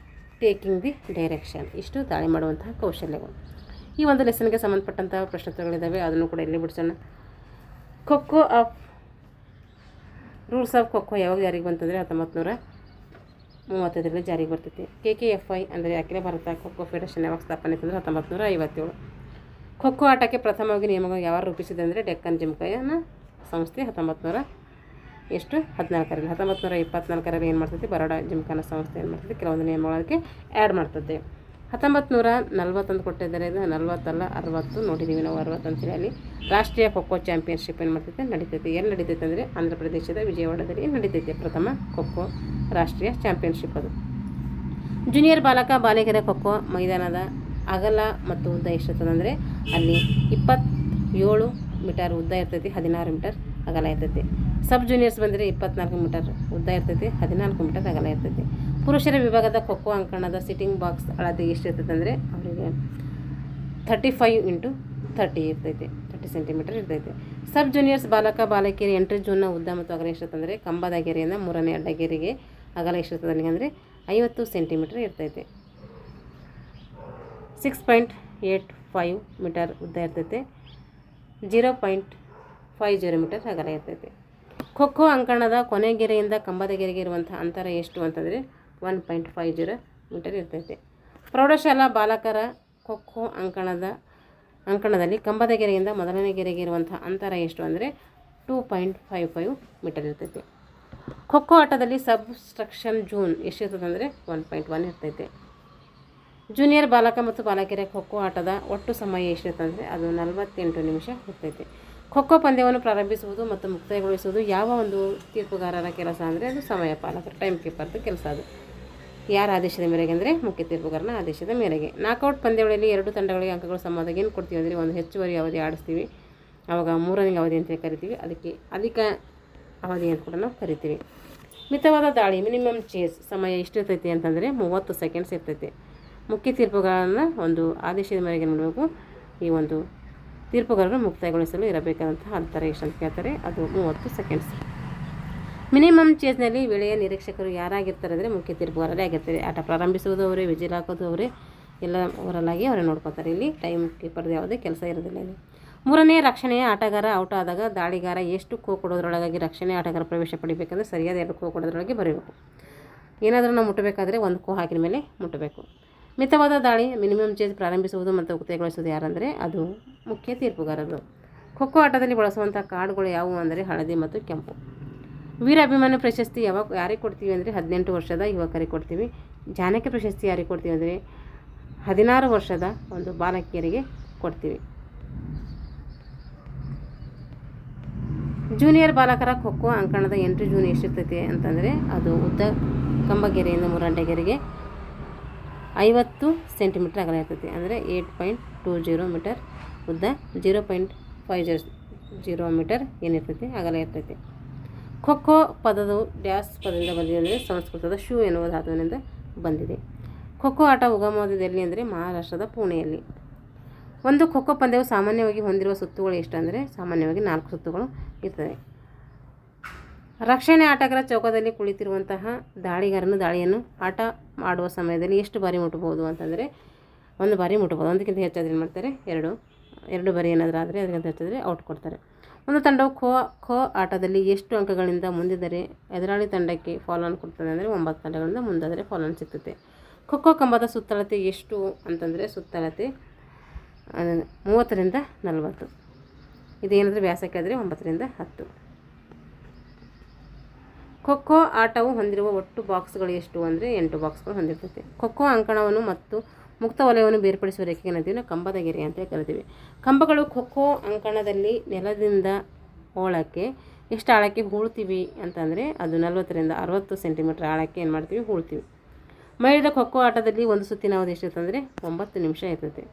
taking the direction. ಇಷ್ಟು ದಾಳಿ ಮಾಡುವಂತಹ ಕೌಶಲ್ಯಗಳು. ಈ ಒಂದು ಲೆಸನ್ಗೆ ಸಂಬಂಧಪಟ್ಟಂತಹ ಪ್ರಶ್ನೋತ್ತರಗಳಿದ್ದಾವೆ, ಅದನ್ನು ಕೂಡ ಇಲ್ಲಿ ಬಿಡಿಸೋಣ. ಖೋಖೋ ರೂಲ್ಸ್ ಆಫ್ ಖೋಖೋ ಯಾವಾಗ ಜಾರಿಗೆ ಬಂತಂದರೆ 1935ರಲ್ಲಿ ಜಾರಿಗೆ ಬರ್ತೈತಿ. KKFI ಅಂದರೆ ಅಖಿಲ ಭಾರತ ಖೋಖೋ ಫೆಡರೇಷನ್ ಯಾವಾಗ ಸ್ಥಾಪನೆ ಅಂತಂದರೆ 1957. ಖೋಖೋ ಆಟಕ್ಕೆ ಪ್ರಥಮವಾಗಿ ನಿಯಮಗಳು ಯಾವಾಗ ರೂಪಿಸಿದೆ ಅಂದರೆ ಡೆಕ್ಕನ್ ಜಿಮ್ಖಾನ ಸಂಸ್ಥೆ 1914ರಲ್ಲಿ. 1924ರಲ್ಲಿ ಏನು ಮಾಡ್ತೈತಿ ಬರೋಡಾ ಜಿಮ್ಖಾನ ಸಂಸ್ಥೆ ಏನು ಮಾಡ್ತೈತಿ ಕೆಲವೊಂದು ನಿಯಮಗಳು ಅದಕ್ಕೆ ಆ್ಯಡ್ ಮಾಡ್ತದೆ. 1940 ಕೊಟ್ಟಿದ್ದಾರೆ. ಇದು 40 ಅಲ್ಲ 60 ನೋಡಿದ್ದೀವಿ ನಾವು, 60 ಅಂತೇಳಿ. ಅಲ್ಲಿ ರಾಷ್ಟ್ರೀಯ ಖೋಖೋ ಚಾಂಪಿಯನ್ಶಿಪ್ ಏನು ಮಾಡ್ತೈತೆ ನಡೀತೈತೆ. ಎಲ್ಲಿ ನಡೀತೈತೆ ಅಂದರೆ ಆಂಧ್ರ ಪ್ರದೇಶದ ವಿಜಯವಾಡದಲ್ಲಿ ನಡೀತೈತೆ ಪ್ರಥಮ ಖೋಖೋ ರಾಷ್ಟ್ರೀಯ ಚಾಂಪಿಯನ್ಶಿಪ್. ಅದು ಜೂನಿಯರ್ ಬಾಲಿಕೆಯರ ಖೋಖೋ ಮೈದಾನದ ಅಗಲ ಮತ್ತು ಉದ್ದ ಎಷ್ಟಿರ್ತದೆ ಅಂದರೆ ಅಲ್ಲಿ 27 ಮೀಟರ್ ಉದ್ದ ಇರ್ತೈತಿ, 16 ಮೀಟರ್ ಅಗಲ ಇರ್ತೈತಿ. ಸಬ್ ಜೂನಿಯರ್ಸ್ ಬಂದರೆ 24 ಮೀಟರ್ ಉದ್ದ ಇರ್ತೈತಿ, 14 ಮೀಟರ್ ಅಗಲ ಇರ್ತೈತಿ. ಪುರುಷರ ವಿಭಾಗದ ಖೋಖೋ ಅಂಕಣದ ಸಿಟ್ಟಿಂಗ್ ಬಾಕ್ಸ್ ಅಳತೆ ಎಷ್ಟಿರ್ತೈತೆ ಅಂದರೆ ಅವರಿಗೆ 35x30 ಇರ್ತೈತೆ, 30 ಸೆಂಟಿಮೀಟರ್ ಇರ್ತೈತೆ. ಸಬ್ ಜೂನಿಯರ್ಸ್ ಬಾಲಕಿಯರ ಎಂಟ್ರಿ ಝೋನ್ನ ಉದ್ದ ಮತ್ತು ಅಗಲ ಎಷ್ಟಿರ್ತದೆ ಅಂದರೆ ಕಂಬದ ಗೆರೆಯಿಂದ 3ನೇ ಅಡ್ಡಗೆರೆಗೆ ಅಗಲ ಎಷ್ಟಿರ್ತದೆ ಅಲ್ಲಿಗೆ ಅಂದರೆ 50 ಸೆಂಟಿಮೀಟರ್ ಇರ್ತೈತೆ. 6.85 ಮೀಟರ್ ಉದ್ದ ಇರ್ತೈತೆ, 0.50 ಮೀಟರ್ ಅಗಲ ಇರ್ತೈತೆ. ಖೋಖೋ ಅಂಕಣದ ಕೊನೆ ಗೆರೆಯಿಂದ ಕಂಬದ ಗೆರೆಗೆ ಇರುವಂಥ ಅಂತರ ಎಷ್ಟು ಅಂತಂದರೆ 1.50 ಮೀಟರ್ ಇರ್ತೈತೆ. ಪ್ರೌಢಶಾಲಾ ಬಾಲಕರ ಖೋಖೋ ಅಂಕಣದಲ್ಲಿ ಕಂಬದ ಗೆರೆಯಿಂದ ಮೊದಲನೇ ಗೆರೆಗೆ ಇರುವಂಥ ಅಂತರ ಎಷ್ಟು ಅಂದರೆ 2.55 ಮೀಟರ್ ಇರ್ತೈತೆ. ಖೋಖೋ ಆಟದಲ್ಲಿ ಸಬ್ಸ್ಟ್ರಕ್ಷನ್ ಝೋನ್ ಎಷ್ಟಿರ್ತದೆ ಅಂದರೆ 1.1 ಇರ್ತೈತೆ. ಜೂನಿಯರ್ ಬಾಲಕ ಮತ್ತು ಬಾಲಕಿಯರ ಖೋಖೋ ಆಟದ ಒಟ್ಟು ಸಮಯ ಎಷ್ಟಿರ್ತದೆ ಅಂದರೆ ಅದು 48 ನಿಮಿಷ ಇರ್ತೈತೆ. ಖೋಖೋ ಪಂದ್ಯವನ್ನು ಪ್ರಾರಂಭಿಸುವುದು ಮತ್ತು ಮುಕ್ತಾಯಗೊಳಿಸುವುದು ಯಾವ ಒಂದು ತೀರ್ಪುಗಾರರ ಕೆಲಸ ಅಂದರೆ ಅದು ಸಮಯ ಪಾಲಕರು, ಟೈಮ್ ಕೀಪರ್ದು ಕೆಲಸ. ಅದು ಯಾರ ಆದೇಶದ ಮೇರೆಗೆ ಅಂದರೆ ಮುಖ್ಯ ತೀರ್ಪುಗಾರನ ಆದೇಶದ ಮೇರೆಗೆ. ನಾಕೌಟ್ ಪಂದ್ಯಗಳಲ್ಲಿ 2 ತಂಡಗಳಿಗೆ ಅಂಕಗಳು ಸಮವಾದಾಗ ಏನು ಕೊಡ್ತೀವಿ ಅಂದರೆ ಒಂದು ಹೆಚ್ಚುವರಿ ಅವಧಿ ಆಡಿಸ್ತೀವಿ. ಆವಾಗ ಮೂರನೇ ಅವಧಿ ಅಂತ ಕರಿತೀವಿ. ಅದಕ್ಕೆ ಅಧಿಕ ಅವಧಿ ಅಂತ ಕೂಡ ನಾವು ಕರಿತೀವಿ. ಮಿತವಾದ ದಾಳಿ ಮಿನಿಮಮ್ ಚೇಸ್ ಸಮಯ ಎಷ್ಟಿರ್ತೈತಿ ಅಂತಂದರೆ 30 ಸೆಕೆಂಡ್ಸ್ ಇರ್ತೈತಿ. ಮುಖ್ಯ ತೀರ್ಪುಗಳನ್ನು ಒಂದು ಆದೇಶದ ಮೇರೆಗೆ ಮಾಡಬೇಕು. ಈ ಒಂದು ತೀರ್ಪುಗಳನ್ನು ಮುಕ್ತಾಯಗೊಳಿಸಲು ಇರಬೇಕಾದಂತಹ ಅಂತರ ಎಷ್ಟು ಅಂತ ಕೇಳ್ತಾರೆ, ಅದು 30 ಸೆಕೆಂಡ್ಸ್. ಮಿನಿಮಮ್ ಚೇಸ್ನಲ್ಲಿ ವೇಳೆಯ ನಿರೀಕ್ಷಕರು ಯಾರಾಗಿರ್ತಾರೆ ಅಂದರೆ ಮುಖ್ಯ ತೀರ್ಪುಗಾರರೇ ಆಗಿರ್ತಾರೆ. ಆಟ ಪ್ರಾರಂಭಿಸುವುದು ಅವರೇ, ವಿಜಿಲ್ ಹಾಕೋದು ಅವರೇ, ಎಲ್ಲ ಓವರಲ್ಲಾಗಿ ಅವರೇ ನೋಡ್ಕೊತಾರೆ. ಇಲ್ಲಿ ಟೈಮ್ ಕೀಪರ್ದು ಯಾವುದೇ ಕೆಲಸ ಇರೋದಿಲ್ಲ. ಇಲ್ಲಿ ಮೂರನೇ ರಕ್ಷಣೆಯ ಆಟಗಾರ ಔಟ್ ಆದಾಗ ದಾಳಿಗಾರ ಎಷ್ಟು ಖೋ ಕೊಡೋದ್ರೊಳಗಾಗಿ ರಕ್ಷಣೆ ಆಟಗಾರ ಪ್ರವೇಶ ಪಡಿಬೇಕಂದ್ರೆ ಸರಿಯಾದ 2 ಖೋ ಕೊಡೋದ್ರೊಳಗೆ ಬರಬೇಕು. ಏನಾದರೂ ನಾವು ಮುಟ್ಟಬೇಕಾದ್ರೆ 1 ಖೋ ಹಾಕಿದ ಮೇಲೆ ಮುಟ್ಟಬೇಕು. ಮಿತವಾದ ದಾಳಿ ಮಿನಿಮಮ್ ಚೇಸ್ ಪ್ರಾರಂಭಿಸುವುದು ಮತ್ತು ಮುಕ್ತಾಯಗೊಳಿಸುವುದು ಯಾರಂದರೆ ಅದು ಮುಖ್ಯ ತೀರ್ಪುಗಾರರು. ಖೋ ಆಟದಲ್ಲಿ ಬಳಸುವಂಥ ಕಾರ್ಡ್ಗಳು ಯಾವುವು ಅಂದರೆ ಹಳದಿ ಮತ್ತು ಕೆಂಪು. ವೀರಾಭಿಮಾನಿ ಪ್ರಶಸ್ತಿ ಯಾರಿಗೆ ಕೊಡ್ತೀವಿ ಅಂದರೆ 18 ವರ್ಷದ ಯುವಕರಿಗೆ ಕೊಡ್ತೀವಿ. ಜಾನಕಿ ಪ್ರಶಸ್ತಿ ಯಾರಿಗೆ ಕೊಡ್ತೀವಿ ಅಂದರೆ 16 ವರ್ಷದ ಒಂದು ಬಾಲಕಿಯರಿಗೆ ಕೊಡ್ತೀವಿ. ಜೂನಿಯರ್ ಬಾಲಕರ ಖೋ ಅಂಕಣದ ಎಂಟ್ರಿ ಜೂನ್ ಎಷ್ಟಿರ್ತೈತಿ ಅಂತಂದರೆ ಅದು ಉದ್ದ ಕಂಬಗೆರೆಯಿಂದ ಮುರಂಡೆಗೆರೆಗೆ 50 ಸೆಂಟಿಮೀಟರ್ ಅಗಲ ಇರ್ತೈತಿ. ಅಂದರೆ 8.20 ಮೀಟರ್ ಉದ್ದ, 0.50 ಮೀಟರ್ ಏನಿರ್ತೈತಿ ಅಗಲ ಇರ್ತೈತಿ. ಖೋ ಪದವು ಡ್ಯಾಸ್ ಪದದಿಂದ ಬಂದಿದೆ ಅಂದರೆ ಸಂಸ್ಕೃತದ ಶೂ ಎನ್ನುವ ಧಾತುವಿನಿಂದ ಬಂದಿದೆ. ಖೋ ಆಟ ಉಗಮವಾದ ಎಲ್ಲಿ ಅಂದರೆ ಮಹಾರಾಷ್ಟ್ರದ ಪುಣೆಯಲ್ಲಿ. ಒಂದು ಖೋ ಪಂದ್ಯವು ಸಾಮಾನ್ಯವಾಗಿ ಹೊಂದಿರುವ ಸುತ್ತುಗಳು ಎಷ್ಟು ಅಂದರೆ ಸಾಮಾನ್ಯವಾಗಿ 4 ಸುತ್ತುಗಳು ಇರ್ತವೆ. ರಕ್ಷಣೆ ಆಟಗಾರ ಚೌಕದಲ್ಲಿ ಕುಳಿತಿರುವಂತಹ ದಾಳಿಗಾರನು ದಾಳಿಯನ್ನು ಆಟ ಮಾಡುವ ಸಮಯದಲ್ಲಿ ಎಷ್ಟು ಬಾರಿ ಮುಟ್ಟಬಹುದು ಅಂತಂದರೆ 1 ಬಾರಿ ಮುಟ್ಟಬಹುದು. ಒಂದಕ್ಕಿಂತ ಹೆಚ್ಚಾದರೆ ಏನು ಮಾಡ್ತಾರೆ, 2 ಬಾರಿ ಏನಾದರೂ ಆದರೆ ಅದಕ್ಕಿಂತ ಹೆಚ್ಚಾದರೆ ಔಟ್ ಕೊಡ್ತಾರೆ. ಒಂದು ತಂಡವು ಖೋ ಆಟದಲ್ಲಿ ಎಷ್ಟು ಅಂಕಗಳಿಂದ ಮುಂದಿದ್ದರೆ ಎದುರಾಳಿ ತಂಡಕ್ಕೆ ಫಾಲೋನ್ ಕೊಡ್ತದೆ ಅಂದರೆ 9 ತಂಡಗಳಿಂದ ಮುಂದಾದರೆ ಫಾಲೋನ್ ಸಿಗ್ತದೆ. ಖೋ ಕಂಬದ ಸುತ್ತಳತೆ ಎಷ್ಟು ಅಂತಂದರೆ ಸುತ್ತಳತೆ 30ರಿಂದ 40. ಇದೇನಾದರೂ ವ್ಯಾಸ ಕೇಳಿದ್ರೆ 9ರಿಂದ 10. ಖೋ ಆಟವು ಹೊಂದಿರುವ ಒಟ್ಟು ಬಾಕ್ಸ್ಗಳು ಎಷ್ಟು ಅಂದರೆ 8 ಬಾಕ್ಸ್ಗಳು ಹೊಂದಿರ್ತೈತೆ. ಖೋ ಅಂಕಣವನ್ನು ಮತ್ತು ಮುಕ್ತ ವಲಯವನ್ನು ಬೇರ್ಪಡಿಸುವ ರೇಖೆಗೆ ನಾವು ಕಂಬದ ಗೆರೆ ಅಂತ ಕರಿತೀವಿ. ಕಂಬಗಳು ಖೋ ಅಂಕಣದಲ್ಲಿ ನೆಲದಿಂದ ಓಳಕ್ಕೆ ಎಷ್ಟು ಆಳಕ್ಕೆ ಹೂಳ್ತೀವಿ ಅಂತಂದರೆ ಅದು 40ರಿಂದ 60 ಸೆಂಟಿಮೀಟರ್ ಆಳಕ್ಕೆ ಏನು ಮಾಡ್ತೀವಿ, ಹೂಳ್ತೀವಿ. ಮಹಿಳೆಯರ ಖೋ ಆಟದಲ್ಲಿ ಒಂದು ಸುತ್ತಿನ ಅವಧಿ ಎಷ್ಟಿರ್ತಂದರೆ 9 ನಿಮಿಷ ಇರ್ತೈತೆ.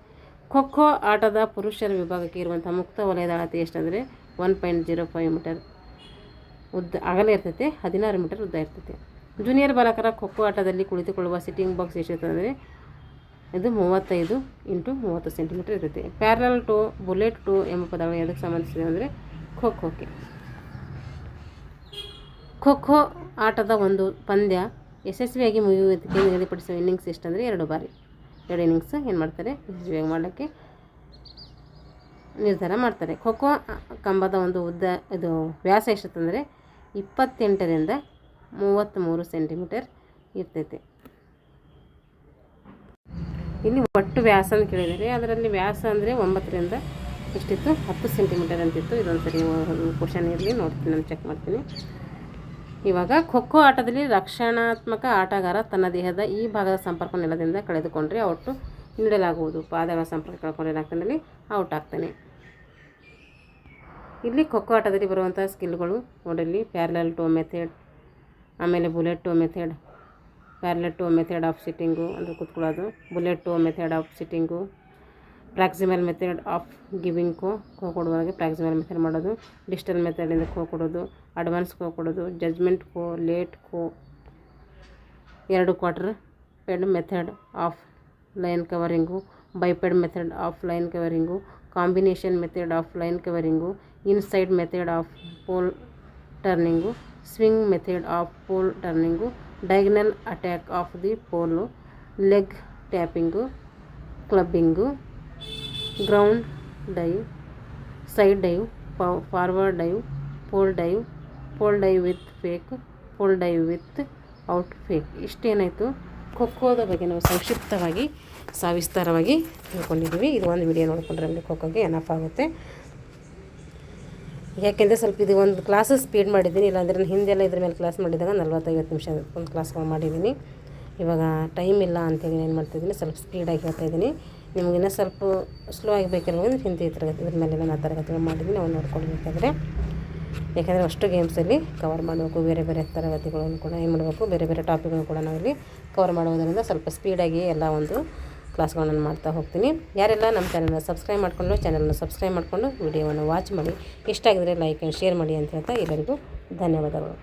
ಖೋ ಆಟದ ಪುರುಷರ ವಿಭಾಗಕ್ಕೆ ಇರುವಂಥ ಮುಕ್ತ ವಲಯದ ಅಳತೆ ಎಷ್ಟಂದರೆ 1.05 ಮೀಟರ್ ಉದ್ದ ಅಗಲ ಇರ್ತೈತೆ, 16 ಮೀಟರ್ ಉದ್ದ ಇರ್ತೈತೆ. ಜೂನಿಯರ್ ಬಾಲಕರ ಖೋ ಆಟದಲ್ಲಿ ಕುಳಿತುಕೊಳ್ಳುವ ಸಿಟ್ಟಿಂಗ್ ಬಾಕ್ಸ್ ಎಷ್ಟಿರ್ತಂದರೆ ಇದು 35 × 30 ಸೆಂಟಿಮೀಟರ್ ಇರುತ್ತೆ. ಪ್ಯಾರಲಲ್ ಟೋ, ಬುಲೆಟ್ ಟೋ ಎಂಬ ಪದಗಳು ಯಾವುದಕ್ಕೆ ಸಂಬಂಧಿಸಿದೆ ಅಂದರೆ ಖೋಕ್ಕೆ. ಖೋ ಆಟದ ಒಂದು ಪಂದ್ಯ ಯಶಸ್ವಿಯಾಗಿ ಮುಗಿಯುವುದಕ್ಕೆ ನಿಗದಿಪಡಿಸುವ ಇನ್ನಿಂಗ್ಸ್ ಎಷ್ಟಂದರೆ 2 ಬಾರಿ. 2 ಇನ್ನಿಂಗ್ಸ್ ಏನು ಮಾಡ್ತಾರೆ, ಯಶಸ್ವಿಯಾಗಿ ಮಾಡೋಕ್ಕೆ ನಿರ್ಧಾರ ಮಾಡ್ತಾರೆ. ಖೋ ಕಂಬದ ಒಂದು ಉದ್ದ ಇದು ವ್ಯಾಸ ಎಷ್ಟಂದರೆ 28ರಿಂದ 33 ಸೆಂಟಿಮೀಟರ್ ಇರ್ತೈತೆ. ಇಲ್ಲಿ ಒಟ್ಟು ವ್ಯಾಸ ಅಂತ ಕೇಳಿದರೆ ಅದರಲ್ಲಿ ವ್ಯಾಸ ಅಂದರೆ 9ರಿಂದ ಎಷ್ಟಿತ್ತು 10 ಸೆಂಟಿಮೀಟರ್ ಅಂತಿತ್ತು. ಇದೊಂದು ಸರಿ ಕ್ವಶನ್ ಇರಲಿ, ನೋಡ್ತೀನಿ, ನಾನು ಚೆಕ್ ಮಾಡ್ತೀನಿ. ಇವಾಗ ಖೋ ಆಟದಲ್ಲಿ ರಕ್ಷಣಾತ್ಮಕ ಆಟಗಾರ ತನ್ನ ದೇಹದ ಈ ಭಾಗದ ಸಂಪರ್ಕ ನೆಲದಿಂದ ಕಳೆದುಕೊಂಡ್ರೆ ಔಟ್ ನೀಡಲಾಗುವುದು. ಪಾದಗಳ ಸಂಪರ್ಕ ಕಳ್ಕೊಂಡ್ರೆ ಏನಾಗ್ತಾನಲ್ಲಿ ಔಟ್ ಆಗ್ತಾನೆ. ಇಲ್ಲಿ ಖೋ ಆಟದಲ್ಲಿ ಬರುವಂಥ ಸ್ಕಿಲ್ಗಳು ನೋಡಲಿ, ಪ್ಯಾರಲಲ್ ಟೋ ಮೆಥಡ್, ಆಮೇಲೆ bullet toe method, parallel toe method of sitting ಅಂದರೆ ಕೂತ್ಕೊಳ್ಳೋದು, bullet toe method of sitting, proximal method of giving kho ಕೊಡುವಾಗ ಪ್ರಾಕ್ಸಿಮಲ್ ಮೆಥಡ್ ಮಾಡೋದು, ಡಿಜಿಟಲ್ ಮೆಥಡಿಂದ ಖೋ ಕೊಡೋದು, ಅಡ್ವಾನ್ಸ್ ಖೋ ಕೊಡೋದು, judgement kho, late kho, 2 quarter ped method of line covering, biped method of line covering, combination method of line covering, inside method of pole turning, swing method of pole turning, diagonal attack of the pole, leg tapping, clubbing, ground dive, side dive, forward dive, pole dive with fake, pole dive without fake. ಇಷ್ಟೇನಾಯಿತು ಖೋದ ಬಗ್ಗೆ ನಾವು ಸಂಕ್ಷಿಪ್ತವಾಗಿ ಸವಿಸ್ತಾರವಾಗಿ ತಿಳ್ಕೊಂಡಿದ್ದೀವಿ. ಇದು ಒಂದು video ನೋಡಿಕೊಂಡ್ರೆ ನಮಗೆ ಖೋಗೆ ಎನಫ್ ಆಗುತ್ತೆ. ಯಾಕೆಂದರೆ ಸ್ವಲ್ಪ ಇದು ಒಂದು ಕ್ಲಾಸಸ್ ಸ್ಪೀಡ್ ಮಾಡಿದ್ದೀನಿ, ಇಲ್ಲಾಂದರೆ ನಾನು ಹಿಂದೆಲ್ಲ ಇದ್ರ ಮೇಲೆ ಕ್ಲಾಸ್ ಮಾಡಿದಾಗ 40-50 ನಿಮಿಷ ಒಂದು ಕ್ಲಾಸ್ಗಳು ಮಾಡಿದ್ದೀನಿ. ಇವಾಗ ಟೈಮ್ ಇಲ್ಲ ಅಂತೇಳಿ ಏನು ಮಾಡ್ತಾಯಿದ್ದೀನಿ, ಸ್ವಲ್ಪ ಸ್ಪೀಡಾಗಿ ಹೇಳ್ತಾಯಿದ್ದೀನಿ. ನಿಮಗಿನ್ನೂ ಸ್ವಲ್ಪ ಸ್ಲೋ ಆಗಿ ಬೇಕಿರೋದು ಹಿಂದಿ ತರಗತಿ ಇದ್ರ ಮೇಲೆಲ್ಲ ನಾನು ತರಗತಿಗಳು ಮಾಡಿದ್ದೀನಿ, ನಾವು ನೋಡ್ಕೊಳ್ಬೇಕಾದ್ರೆ. ಯಾಕೆಂದರೆ ಅಷ್ಟು ಗೇಮ್ಸಲ್ಲಿ ಕವರ್ ಮಾಡಬೇಕು, ಬೇರೆ ಬೇರೆ ತರಗತಿಗಳನ್ನು ಕೂಡ ಏನು ಮಾಡಬೇಕು, ಬೇರೆ ಬೇರೆ ಟಾಪಿಕ್ಗಳನ್ನು ಕೂಡ ನಾವಿಲ್ಲಿ ಕವರ್ ಮಾಡೋದರಿಂದ ಸ್ವಲ್ಪ ಸ್ಪೀಡಾಗಿ ಎಲ್ಲ ಒಂದು ಕ್ಲಾಸ್ಗಳನ್ನು ಮಾಡ್ತಾ ಹೋಗ್ತೀನಿ. ಯಾರೆಲ್ಲ ನಮ್ಮ ಚಾನಲ್ನ ಸಬ್ಸ್ಕ್ರೈಬ್ ಮಾಡಿಕೊಂಡು ವಿಡಿಯೋವನ್ನು ವಾಚ್ ಮಾಡಿ, ಇಷ್ಟ ಆಗಿದರೆ ಲೈಕ್ ಆ್ಯಂಡ್ ಶೇರ್ ಮಾಡಿ ಅಂತ ಹೇಳ್ತಾ ಎಲ್ಲರಿಗೂ ಧನ್ಯವಾದಗಳು.